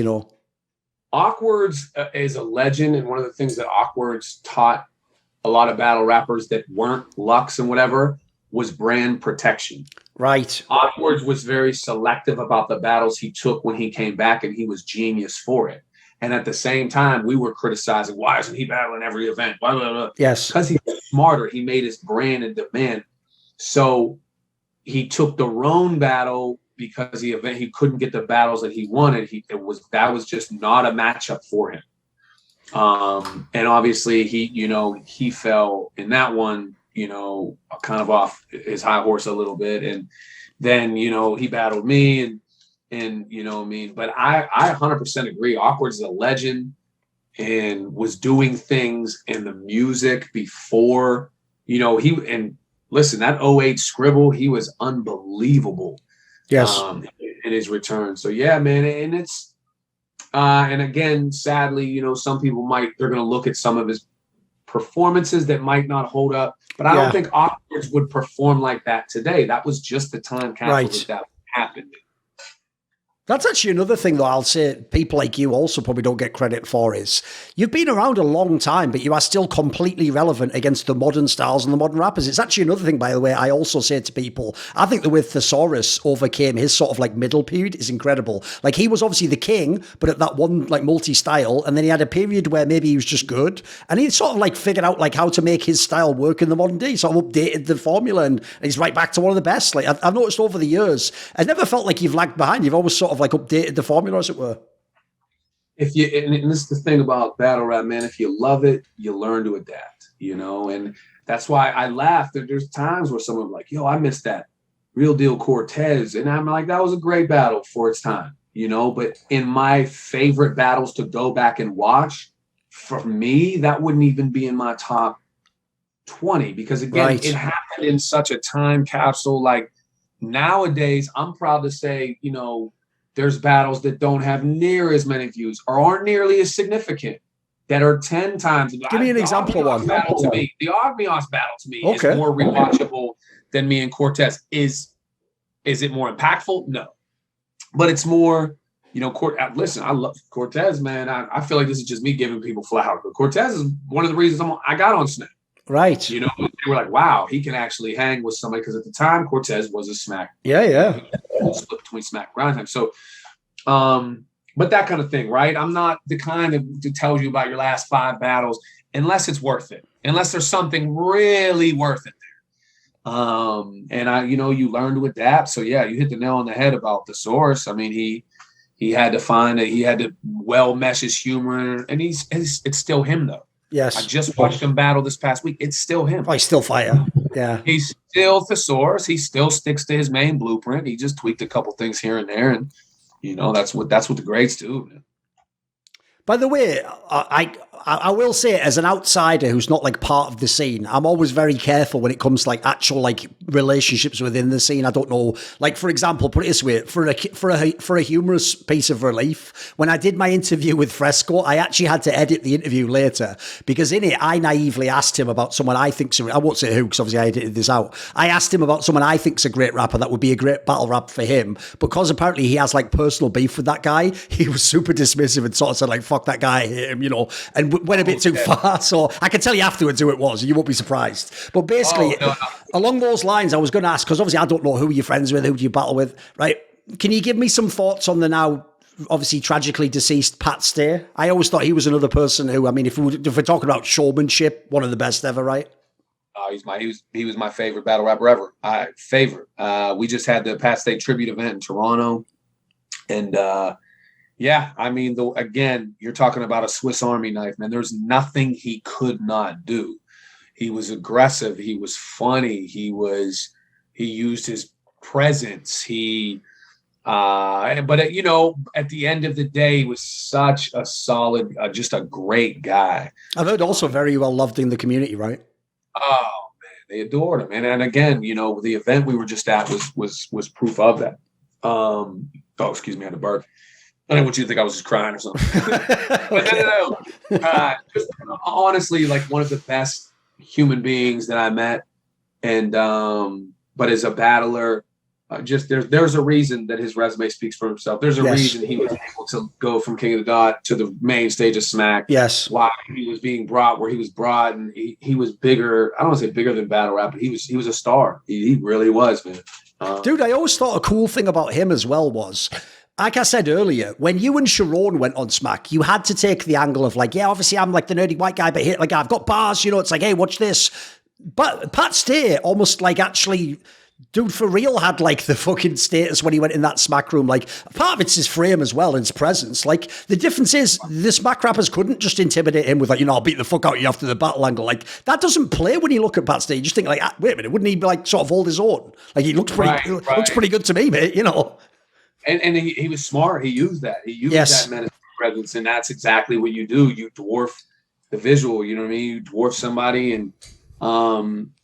Awkwards is a legend, and one of the things that Awkwards taught a lot of battle rappers that weren't Lux and whatever was brand protection. Right. Awkwards was very selective about the battles he took when he came back, and he was genius for it. And at the same time, we were criticizing, why isn't he battling every event? Blah, blah, blah. Yes. Because he was smarter. He made his brand and demand. So he took the Roan battle because he couldn't get the battles that he wanted. That was just not a matchup for him. And obviously he fell in that one, kind of off his high horse a little bit. And then, he battled me and but I 100% agree. Awkwards is a legend and was doing things in the music before, listen, that 08 Scribble, he was unbelievable. Yes. In his return. So yeah, man. And it's, and again, sadly, some people they're going to look at some of his performances that might not hold up, but I don't think Awkwards would perform like that today. That was just the time capsule that happened. That's actually another thing that I'll say people like you also probably don't get credit for is you've been around a long time, but you are still completely relevant against the modern styles and the modern rappers. It's actually another thing, by the way, I also say to people, I think the way Thesaurus overcame his sort of like middle period is incredible. Like he was obviously the king, but at that one like multi-style, and then he had a period where maybe he was just good, and he sort of like figured out like how to make his style work in the modern day. He sort of updated the formula, and he's right back to one of the best. Like I've noticed over the years, I never felt like you've lagged behind. You've always sort of like updated the formula, as it were. And this is the thing about battle rap, man. If you love it, you learn to adapt, and that's why I laugh that there's times where someone's like, yo, I missed that Real Deal Cortez. And I'm like, that was a great battle for its time, but in my favorite battles to go back and watch, for me, that wouldn't even be in my top 20 because again, it happened in such a time capsule. Like nowadays, I'm proud to say, there's battles that don't have near as many views or aren't nearly as significant that are 10 times. Give me an example of one. The Ogmios battle to me is more rewatchable than me and Cortez. Is it more impactful? No. But it's more, listen, I love Cortez, man. I feel like this is just me giving people flowers. But Cortez is one of the reasons I got on Snap. Right. They were like, wow, he can actually hang with somebody because at the time Cortez was a smack. Yeah. Split between smack grind time. So, but that kind of thing, right? I'm not the kind that tells you about your last 5 battles unless it's worth it, unless there's something really worth it there. And you learn to adapt. So yeah, you hit the nail on the head about the source. I mean, he had to well mesh his humor, and it's still him though. Yes. I just watched him battle this past week. It's still him. Oh, he's still fire. Yeah. He's still Thesaurus. He still sticks to his main blueprint. He just tweaked a couple things here and there. And, that's what the greats do, man. By the way, I will say, as an outsider who's not like part of the scene, I'm always very careful when it comes to like actual like relationships within the scene. I don't know, like for example, put it this way: for a humorous piece of relief, when I did my interview with Fresco, I actually had to edit the interview later because in it I naively asked him about someone I think's I won't say who because obviously I edited this out. I asked him about someone I think's a great rapper that would be a great battle rap for him, because apparently he has like personal beef with that guy. He was super dismissive and sort of said like, "Fuck that guy, I hate him," you know, and went a bit too far. So I can tell you afterwards who it was, and you won't be surprised. But basically, along those lines, I was going to ask, because obviously I don't know who you're friends with, who do you battle with, right? Can you give me some thoughts on the now obviously tragically deceased Pat Stay? I always thought he was another person who, I mean, if we're talking about showmanship, one of the best ever, right? He was my favorite battle rapper ever. We just had the Pat Stay tribute event in Toronto, and yeah, I mean, again, you're talking about a Swiss Army knife, man. There's nothing he could not do. He was aggressive. He was funny. He used his presence. But you know, at the end of the day, he was such a solid, just a great guy. I've heard also very well loved in the community, right? Oh man, they adored him. And again, you know, the event we were just at was proof of that. Excuse me, I had a burp. I didn't want you to think I was just crying or something. But no. Just honestly, like one of the best human beings that I met. And but as a battler, just there's a reason that his resume speaks for himself. There's a reason he was able to go from King of the Dot to the main stage of Smack. Yes. Why he was being brought where he was brought, and he was bigger. I don't want to say bigger than battle rap, but he was a star. He really was, man. Dude, I always thought a cool thing about him as well was, like I said earlier, when you and Sharon went on Smack, you had to take the angle of like, yeah, obviously I'm like the nerdy white guy, but here, like I've got bars, you know, it's like, hey, watch this. But Pat Stay almost like actually, dude, for real had like the fucking status when he went in that Smack room. Like part of it's his frame as well, and his presence. Like the difference is the Smack rappers couldn't just intimidate him with like, you know, I'll beat the fuck out of you after the battle angle. Like that doesn't play when you look at Pat Stay. You just think like, wait a minute, wouldn't he be like sort of hold his own? Like he looks pretty good to me, mate, you know. And he was smart. He used that. He used that menacing presence, and that's exactly what you do. You dwarf the visual. You know what I mean? You dwarf somebody, and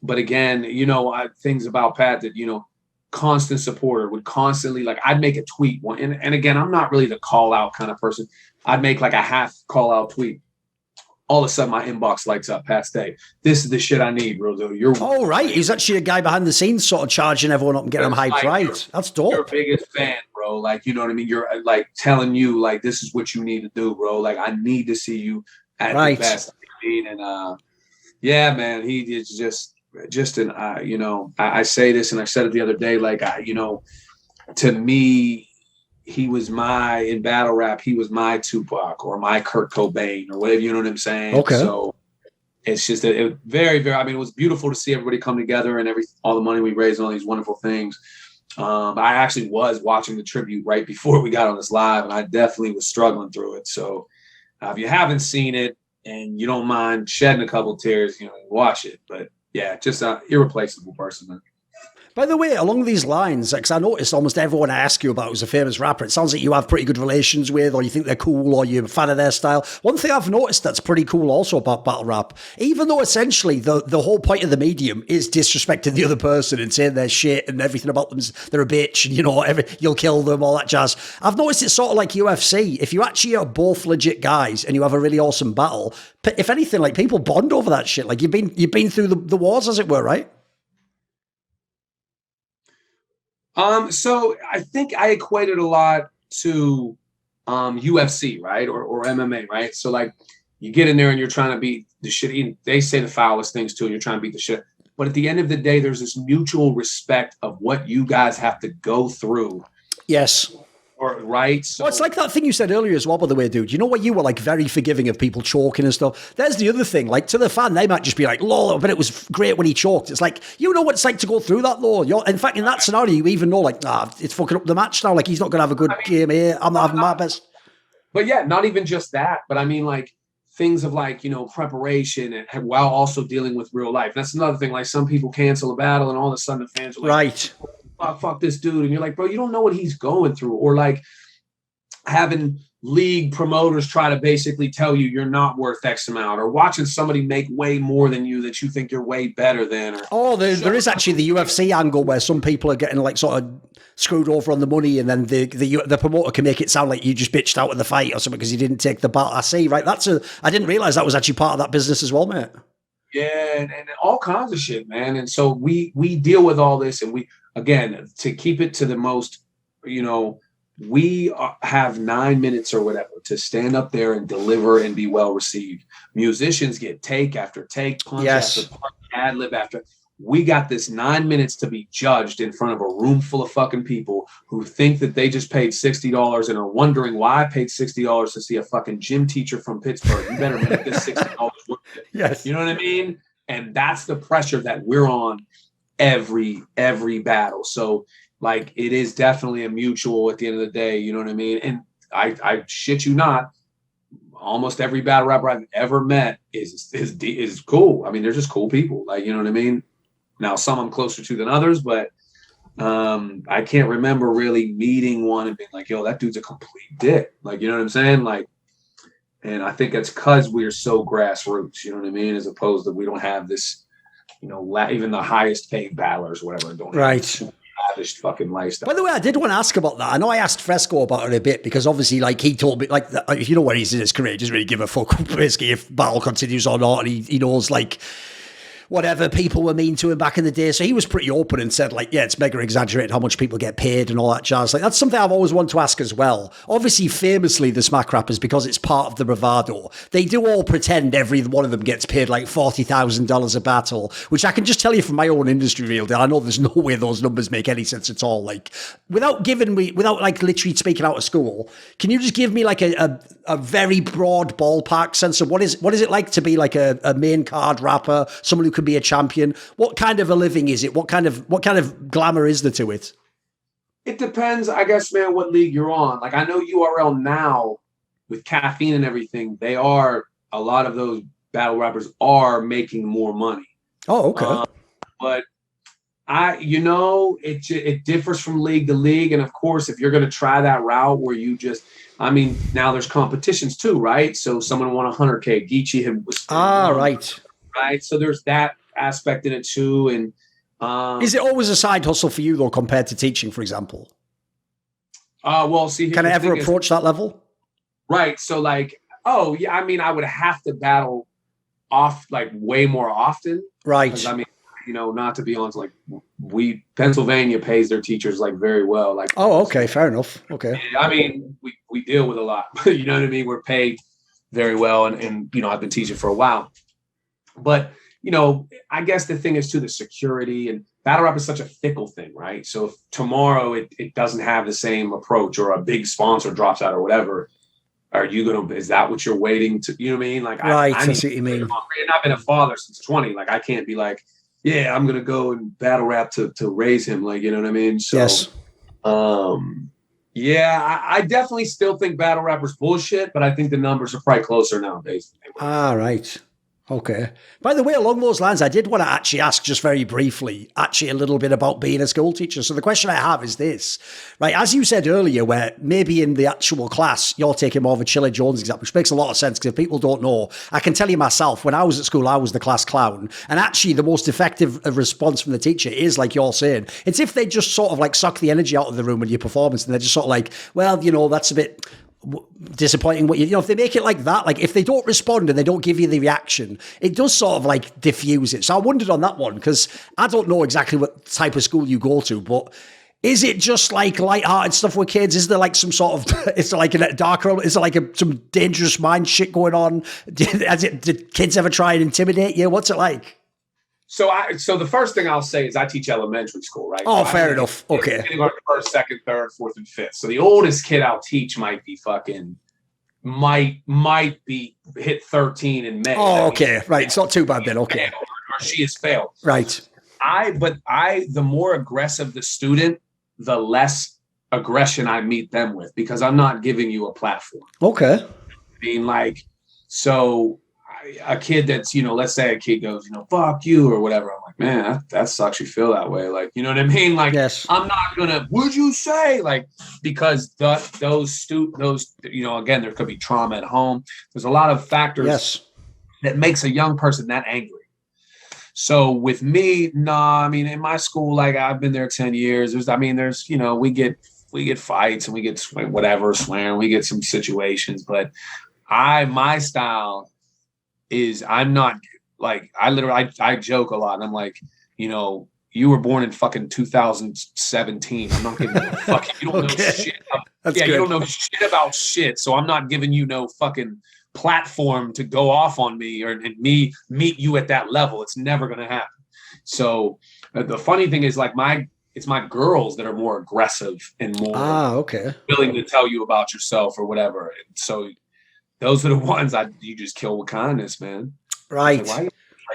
but again, you know, things about Pat that, you know, constant supporter, would constantly like, I'd make a tweet one, and again, I'm not really the call out kind of person. I'd make like a half call out tweet. All of a sudden, my inbox lights up. Pat Stay, this is the shit I need, bro. Right. He's actually a guy behind the scenes, sort of charging everyone up and getting them hyped. Like, right. That's dope. Your biggest fan, bro. Like, you know what I mean? You're like telling you, like, this is what you need to do, bro. Like, I need to see you at the best. And yeah, man, he is just an. You know, I say this, and I said it the other day. Like, you know, to me, he was in battle rap, he was my Tupac or my Kurt Cobain or whatever, you know what I'm saying? Okay. So it's just that it very, very, I mean, it was beautiful to see everybody come together and all the money we raised and all these wonderful things. I actually was watching the tribute right before we got on this live, and I definitely was struggling through it. So if you haven't seen it and you don't mind shedding a couple of tears, you know, watch it. But yeah, just an irreplaceable person, man. By the way, along these lines, because I noticed almost everyone I ask you about who's a famous rapper, it sounds like you have pretty good relations with, or you think they're cool, or you're a fan of their style. One thing I've noticed that's pretty cool also about battle rap, even though essentially the whole point of the medium is disrespecting the other person and saying their shit and everything about them, they're a bitch, and you know, you'll kill them, all that jazz. I've noticed it's sort of like UFC. If you actually are both legit guys and you have a really awesome battle, if anything, like people bond over that shit. Like you've been through the wars, as it were, right? So I think I equated a lot to UFC, right? Or MMA, right? So like you get in there and you're trying to beat the shit. They say the foulest things too, and you're trying to beat the shit. But at the end of the day, there's this mutual respect of what you guys have to go through. Yes. Right. So it's like that thing you said earlier as well, by the way, dude. You know what? You were like very forgiving of people choking and stuff. There's the other thing. Like to the fan, they might just be like, lol, but it was great when he choked. It's like, you know what it's like to go through that, though. In fact, in that scenario, you even know, like, it's fucking up the match now. Like, he's not going to have a good game here. I'm not having my best. But yeah, not even just that. But I mean, like, things of like, you know, preparation and while also dealing with real life. That's another thing. Like, some people cancel a battle and all of a sudden the fans are like, right. Fuck this dude. And you're like, bro, you don't know what he's going through. Or like having league promoters try to basically tell you you're not worth X amount, or watching somebody make way more than you that you think you're way better than. Or there is actually the UFC angle where some people are getting like sort of screwed over on the money, and then the promoter can make it sound like you just bitched out in the fight or something because you didn't take the bat. I see, right? I didn't realize that was actually part of that business as well, mate. Yeah, and all kinds of shit, man. And so we deal with all this, and we, again, to keep it to the most, we have 9 minutes or whatever to stand up there and deliver and be well received. Musicians get take after take, punch after punch, ad lib after. We got this 9 minutes to be judged in front of a room full of fucking people who think that they just paid $60 and are wondering why I paid $60 to see a fucking gym teacher from Pittsburgh. You better make this $60 worth it. Yes. You know what I mean? And that's the pressure that we're on every battle. So, like, it is definitely a mutual at the end of the day. You know what I mean? And I shit you not, almost every battle rapper I've ever met is cool. I mean, they're just cool people. Like, you know what I mean? Now, some I'm closer to than others, but I can't remember really meeting one and being like, yo, that dude's a complete dick. Like, you know what I'm saying? Like, and I think that's because we're so grassroots, you know what I mean? As opposed to we don't have this, even the highest paid battlers or whatever don't have this lavish fucking lifestyle. By the way, I did want to ask about that. I know I asked Fresco about it a bit because obviously, like, he told me, like, if you know where he's in his career, he doesn't really give a fuck basically if battle continues or not. And he knows, like, whatever people were mean to him back in the day. So he was pretty open and said, like, yeah, it's mega exaggerated how much people get paid and all that jazz. Like, that's something I've always wanted to ask as well. Obviously, famously, the smack rappers, because it's part of the bravado, they do all pretend every one of them gets paid like $40,000 a battle, which I can just tell you from my own industry real deal. I know there's no way those numbers make any sense at all. Like, without like literally speaking out of school, can you just give me like a very broad ballpark sense of what is it like to be like a main card rapper, someone who could be a champion? What kind of a living is it? What kind of glamour is there to it? It depends, I guess, man, what league you're on. Like, I know URL now with caffeine and everything, a lot of those battle rappers are making more money. Oh, okay. But it differs from league to league. And of course, if you're going to try that route where you just, now there's competitions too, right? So someone won 100K. Geechee was right. So there's that aspect in it too. And is it always a side hustle for you though, compared to teaching, for example? Well, see, can I ever approach that level? Right. So like, I would have to battle off like way more often. Right. Not to be honest, like Pennsylvania pays their teachers like very well. Like, oh, okay, fair enough. Okay. We deal with a lot. You know what I mean? We're paid very well, and I've been teaching for a while. But, I guess the thing is too, the security, and battle rap is such a fickle thing, right? So if tomorrow it doesn't have the same approach, or a big sponsor drops out or whatever, is that what you're waiting to, you know what I mean? Like, right, I see what you mean. And I've been a father since 20. Like, I can't be like, yeah, I'm going to go and battle rap to raise him. Like, you know what I mean? So, yes. I definitely still think battle rappers bullshit, but I think the numbers are probably closer nowadays. Right. Okay. By the way, along those lines, I did want to actually ask just very briefly, a little bit about being a school teacher. So the question I have is this, right? As you said earlier, where maybe in the actual class, you're taking more of a Chilla Jones example, which makes a lot of sense because if people don't know, I can tell you myself, when I was at school, I was the class clown. And actually the most effective response from the teacher is like you're saying, it's if they just sort of like suck the energy out of the room with your performance and they're just sort of like, well, that's a bit disappointing. If they make it like that, like if they don't respond and they don't give you the reaction, it does sort of like diffuse it. So I wondered on that one, because I don't know exactly what type of school you go to, but is it just like lighthearted stuff with kids? Is there like some sort of, is there like a darker, is there like some dangerous mind shit going on? Did kids ever try and intimidate you? What's it like? So the first thing I'll say is I teach elementary school, right? Oh, fair enough. Okay. First, second, third, fourth, and fifth. So the oldest kid I'll teach might be hit 13 in May. Oh, okay. Right. It's not too bad then. Okay. Or she has failed. Right. The more aggressive the student, the less aggression I meet them with, because I'm not giving you a platform. Okay. Being like, so a kid that's, let's say a kid goes, fuck you or whatever. I'm like, man, that sucks. You feel that way. Like, you know what I mean? Like, yes. I'm not gonna, would you say, like, because those, you know, again, there could be trauma at home. There's a lot of factors that makes a young person that angry. So with me, I mean, in my school, like, I've been there 10 years. There's, you know, we get fights and we get whatever, swearing, we get some situations, but my style is, I'm not like, I joke a lot, and I'm like, you know, you were born in fucking 2017. I'm not giving you a fucking, you don't know shit. You don't know shit about shit. So I'm not giving you no fucking platform to go off on me and me meet you at that level. It's never going to happen. So the funny thing is, like, it's my girls that are more aggressive and more willing to tell you about yourself or whatever. And so those are the ones you just kill with kindness, man. Right. Like,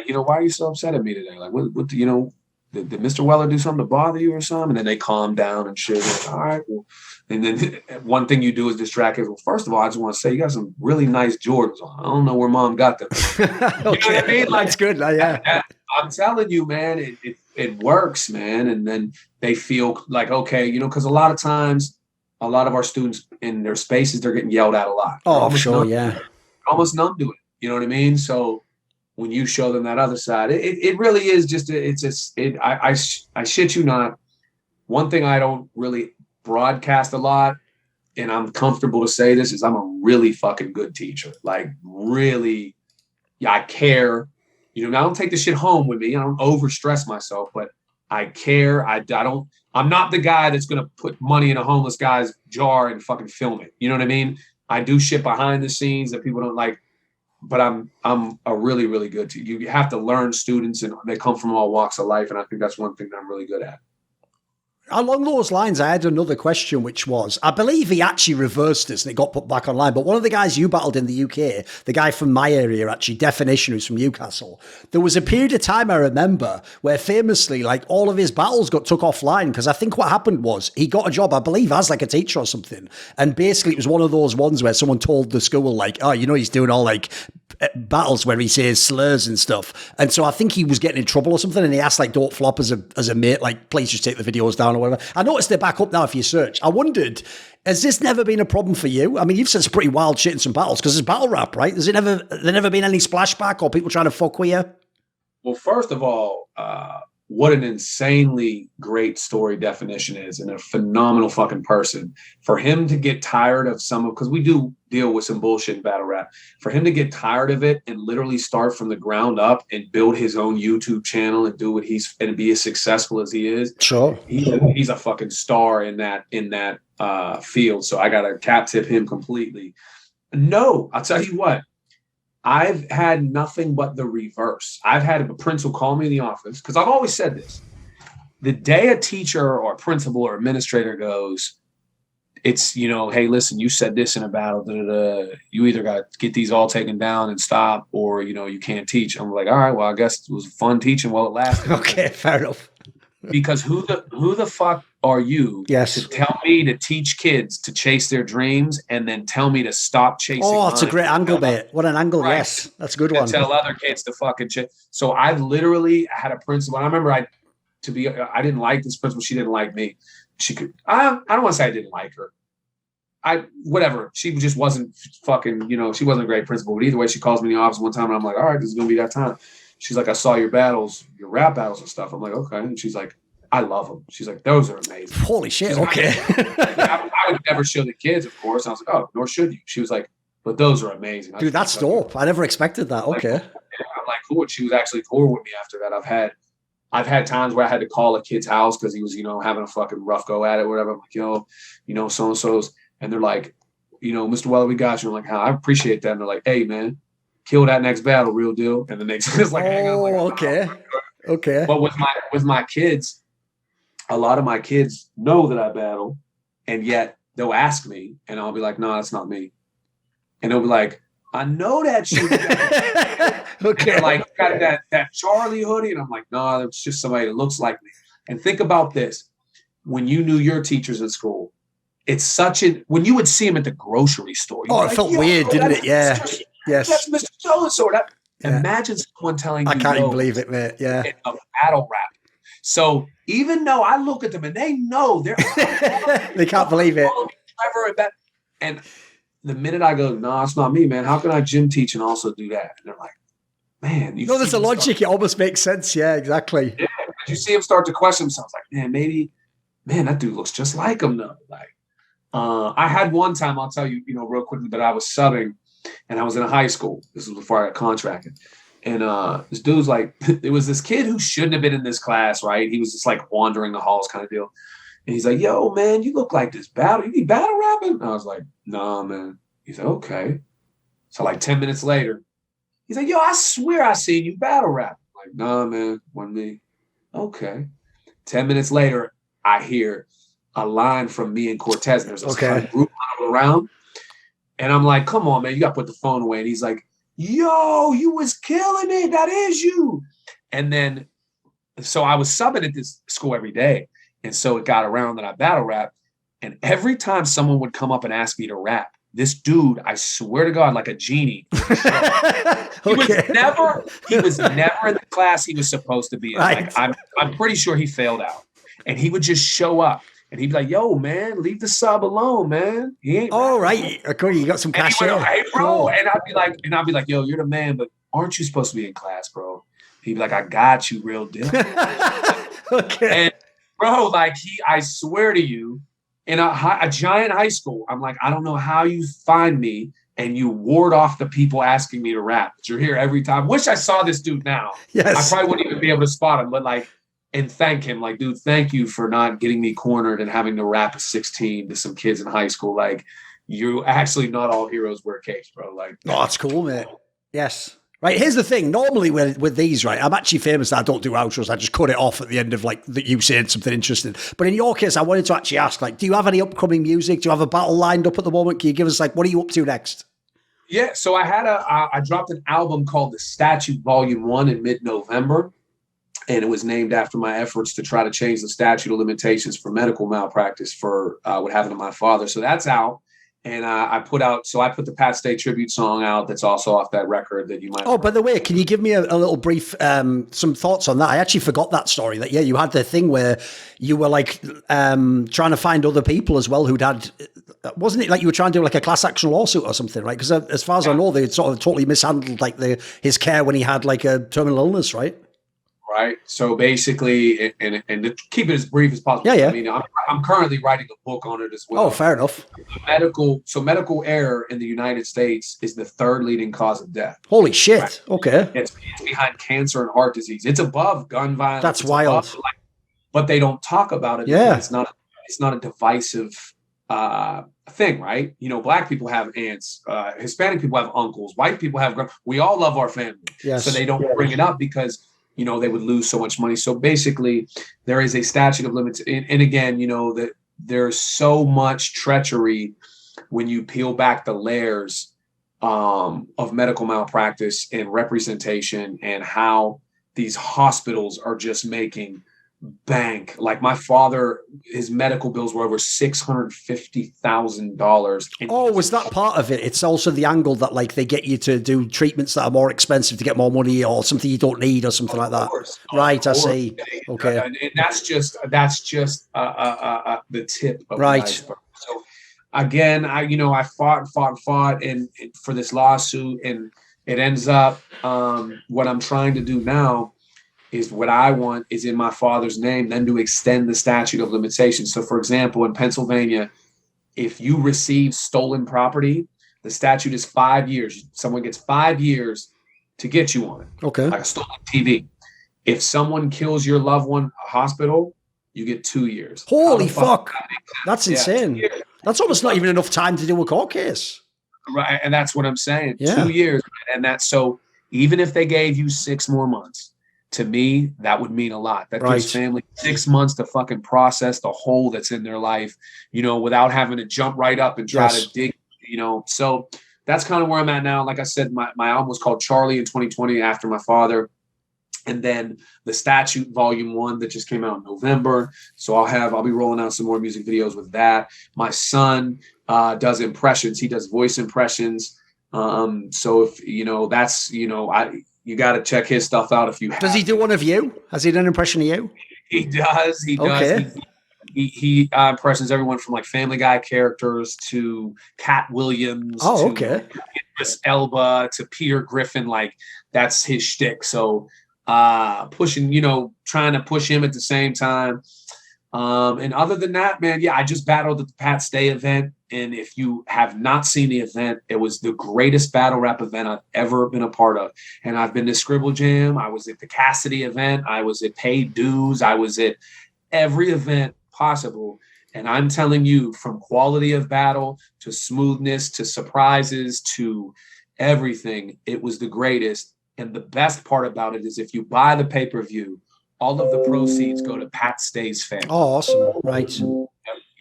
why are you so upset at me today? Like, what you know, did Mr. Weller do something to bother you or something? And then they calm down and shit. Like, all right, well. And then one thing you do is distract it. Well, first of all, I just want to say you got some really nice Jordans on. I don't know where mom got them. You know what I mean? Like, that's good. Yeah. I'm telling you, man, it works, man. And then they feel like, okay, you know, because a lot of times, a lot of our students in their spaces, they're getting yelled at a lot. Oh, I'm sure, yeah. Almost numb to it. You know what I mean? So when you show them that other side, it really is just, I shit you not. One thing I don't really broadcast a lot, and I'm comfortable to say this, is I'm a really fucking good teacher. Like, really, I care. You know, I don't take the shit home with me. I don't overstress myself, but I care. I'm not the guy that's going to put money in a homeless guy's jar and fucking film it. You know what I mean? I do shit behind the scenes that people don't like, but I'm a really, really good teacher. You have to learn students, and they come from all walks of life. And I think that's one thing that I'm really good at. Along those lines, I had another question, which was, I believe he actually reversed this and it got put back online, but one of the guys you battled in the UK, the guy from my area, actually, Definition, who's from Newcastle, there was a period of time I remember where famously, like, all of his battles got took offline, because I think what happened was he got a job, I believe, as like a teacher or something, and basically it was one of those ones where someone told the school, like, oh, you know, he's doing all like battles where he says slurs and stuff, and so I think he was getting in trouble or something, and he asked, like, Don't Flop as a mate, like, please just take the videos down or whatever. I noticed they're back up now if you search. I wondered, has this never been a problem for you? I mean, you've said some pretty wild shit in some battles, because it's battle rap, right? There never been any splashback or people trying to fuck with you? Well, first of all, what an insanely great story Definition is, and a phenomenal fucking person. For him to get tired of because we do deal with some bullshit in battle rap, for him to get tired of it and literally start from the ground up and build his own YouTube channel and do what and be as successful as he is. Sure. He's a fucking star in that field. So I got to cap tip him completely. No, I'll tell you what. I've had nothing but the reverse. I've had a principal call me in the office, because I've always said this. The day a teacher or a principal or administrator goes, it's, you know, hey, listen, you said this in a battle, you either got to get these all taken down and stop, or, you know, you can't teach. I'm like, all right, well, I guess it was fun teaching while it lasted. Okay, fair enough. Because who the fuck are you to tell me to teach kids to chase their dreams and then tell me to stop chasing? Oh, it's a great angle, mate. What an angle. Right. Yes, that's a good one. Tell other kids to fucking chase. So I've literally had a principal. I remember I didn't like this principal. She didn't like me. I don't want to say I didn't like her. Whatever. She just wasn't fucking, you know, she wasn't a great principal. But either way, she calls me in the office one time and I'm like, all right, this is going to be that time. She's like, I saw your battles, your rap battles and stuff. I'm like, okay. And she's like, I love them. She's like, those are amazing. Holy shit. Okay. I would never show the kids, of course. I was like, oh, nor should you. She was like, but those are amazing. Dude, that's dope. I never expected that. Okay. I'm like, cool. And she was actually cool with me after that. I've had times where I had to call a kid's house because he was, you know, having a fucking rough go at it, or whatever. I'm like, yo, you know, so-and-so's. And they're like, you know, Mr. Weller, we got you. I'm like, I appreciate that. And they're like, hey, man, kill that next battle, real deal. And the next is like, hang on. Like, okay. Okay. But with my kids, a lot of my kids know that I battle, and yet they'll ask me, and I'll be like, no, that's not me. And they'll be like, I know that shit. Okay. Like, got that Charlie hoodie. And I'm like, no, it's just somebody that looks like me. And think about this. When you knew your teachers in school, it's when you would see them at the grocery store. Oh, it felt weird, didn't it? Yeah. Yes. That's Mr. So-and-so. Imagine someone telling you, I can't even believe it, mate. Yeah. In a battle rap. So even though I look at them and they know they're they can't believe it. Trevor and the minute I go, no, it's not me, man. How can I gym teach and also do that? And they're like, man, no, there's a logic. It almost makes sense. Yeah, exactly. Yeah, you see him start to question themselves, like, man, that dude looks just like him though. Like, I had one time, I'll tell you, real quickly, that I was subbing, and I was in a high school. This was before I got contracted, and this dude's like, there was this kid who shouldn't have been in this class, right? He was just like wandering the halls, kind of deal. And he's like, yo, man, you look like this battle. You be battle rapping? And I was like, nah, man. He's like, okay. So like 10 minutes later, he's like, yo, I swear I seen you battle rap. I'm like, nah, man, wasn't me. Okay. 10 minutes later, I hear a line from me and Cortez. And there's this kind of group around. And I'm like, come on, man, you got to put the phone away. And he's like, yo, you was killing it. That is you. And then, so I was subbing at this school every day. And so it got around that I battle rap. And every time someone would come up and ask me to rap, this dude, I swear to God, like a genie. He was never in the class he was supposed to be in. Right. Like, I'm pretty sure he failed out. And he would just show up. And he'd be like, yo, man, leave the sub alone, man. He ain't right. Okay, you got some cash here. Hey, bro. And I'd be like, yo, you're the man, but aren't you supposed to be in class, bro? He'd be like, I got you, real deal. Okay. And bro, like I swear to you, in a giant high school, I'm like, I don't know how you find me and you ward off the people asking me to rap. But you're here every time. Wish I saw this dude now. Yes. I probably wouldn't even be able to spot him, but like, and thank him. Like, dude, thank you for not getting me cornered and having to rap at 16 to some kids in high school. Like, you actually, not all heroes wear capes, bro. Like, oh, that's cool, mate. Yes. Right, here's the thing. Normally with these, right, I'm actually famous that I don't do outros. I just cut it off at the end of like you saying something interesting. But in your case, I wanted to actually ask, like, do you have any upcoming music? Do you have a battle lined up at the moment? Can you give us like, what are you up to next? Yeah, so I dropped an album called The Statute Volume 1 in mid-November. And it was named after my efforts to try to change the statute of limitations for medical malpractice for what happened to my father. So that's out. And I put the Pat Stay tribute song out that's also off that record that you might. Oh, by the way, can you give me a little brief, some thoughts on that? I actually forgot that story. That, yeah, you had the thing where you were like trying to find other people as well who'd had, wasn't it like you were trying to do like a class action lawsuit or something, right? Because as far as I know, they had sort of totally mishandled like his care when he had like a terminal illness, right? Right. So basically, and to keep it as brief as possible. Yeah. I mean, I'm currently writing a book on it as well. Oh, fair enough. Medical error in the United States is the third leading cause of death. Holy shit. Right? Okay. It's behind cancer and heart disease. It's above gun violence. That's wild. But they don't talk about it. Yeah. It's not a divisive thing, right? Black people have aunts, Hispanic people have uncles, white people have we all love our family. Yes. So they don't bring it up because they would lose so much money. So basically, there is a statute of limits. And again, that there's so much treachery when you peel back the layers of medical malpractice and representation and how these hospitals are just making bank. Like my father, his medical bills were over $650,000. Oh, was that part of it? It's also the angle that like they get you to do treatments that are more expensive to get more money or something you don't need or something like that. Right, I see. Okay, and that's just the tip of the iceberg. So again, I fought and for this lawsuit, and it ends up what I'm trying to do now is what I want is in my father's name, then to extend the statute of limitations. So, for example, in Pennsylvania, if you receive stolen property, the statute is 5 years. Someone gets 5 years to get you on it. Okay. Like a stolen TV. If someone kills your loved one at a hospital, you get 2 years. Holy fuck. That's insane. Yeah, that's almost not even enough time to do a court case. Right. And that's what I'm saying. Yeah. 2 years. And that's so even if they gave you 6 more months, to me, that would mean a lot. That gives family 6 months to fucking process the hole that's in their life, without having to jump right up and try to dig, So that's kind of where I'm at now. Like I said, my album was called Charlie in 2020 after my father. And then the Statute Volume 1 that just came out in November. So I'll be rolling out some more music videos with that. My son does impressions. He does voice impressions. So if, that's, You got to check his stuff out if you have. Does he do one of you? Has he done an impression of you? He does. He does. Okay. He impressions everyone from like Family Guy characters to Cat Williams. Oh, to okay. Idris Elba to Peter Griffin. Like that's his shtick. So pushing, trying to push him at the same time. And other than that, man, yeah, I just battled at the Pat Stay event. And if you have not seen the event, it was the greatest battle rap event I've ever been a part of. And I've been to Scribble Jam. I was at the Cassidy event. I was at Paid Dues. I was at every event possible. And I'm telling you, from quality of battle to smoothness to surprises to everything, it was the greatest. And the best part about it is if you buy the pay-per-view, all of the proceeds go to Pat Stay's family. Oh, awesome. Right.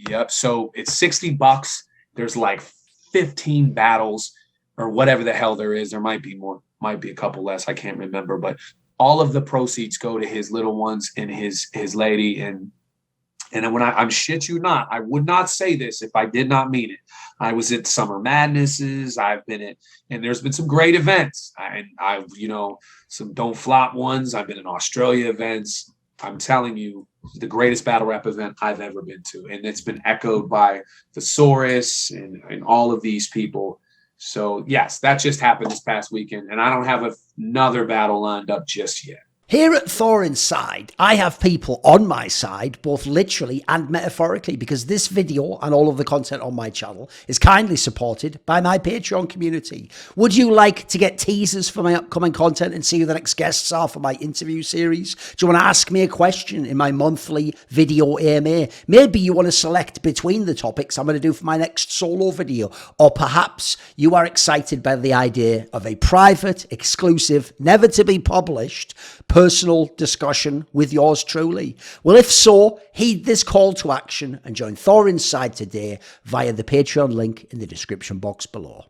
Yep. So it's $60. There's like 15 battles or whatever the hell there is. There might be more, might be a couple less. I can't remember, but all of the proceeds go to his little ones and his lady. And when I'm shit you not, I would not say this if I did not mean it. I was at Summer Madnesses. I've been at, and there's been some great events. I've some don't flop ones. I've been in Australia events. I'm telling you, the greatest battle rap event I've ever been to. And it's been echoed by Thesaurus and all of these people. So yes, that just happened this past weekend. And I don't have another battle lined up just yet. Here at Thorin's side, I have people on my side, both literally and metaphorically, because this video and all of the content on my channel is kindly supported by my Patreon community. Would you like to get teasers for my upcoming content and see who the next guests are for my interview series? Do you want to ask me a question in my monthly video AMA? Maybe you want to select between the topics I'm going to do for my next solo video. Or perhaps you are excited by the idea of a private, exclusive, never to be published personal discussion with yours truly. Well, if so, heed this call to action and join Thorin's side today via the Patreon link in the description box below.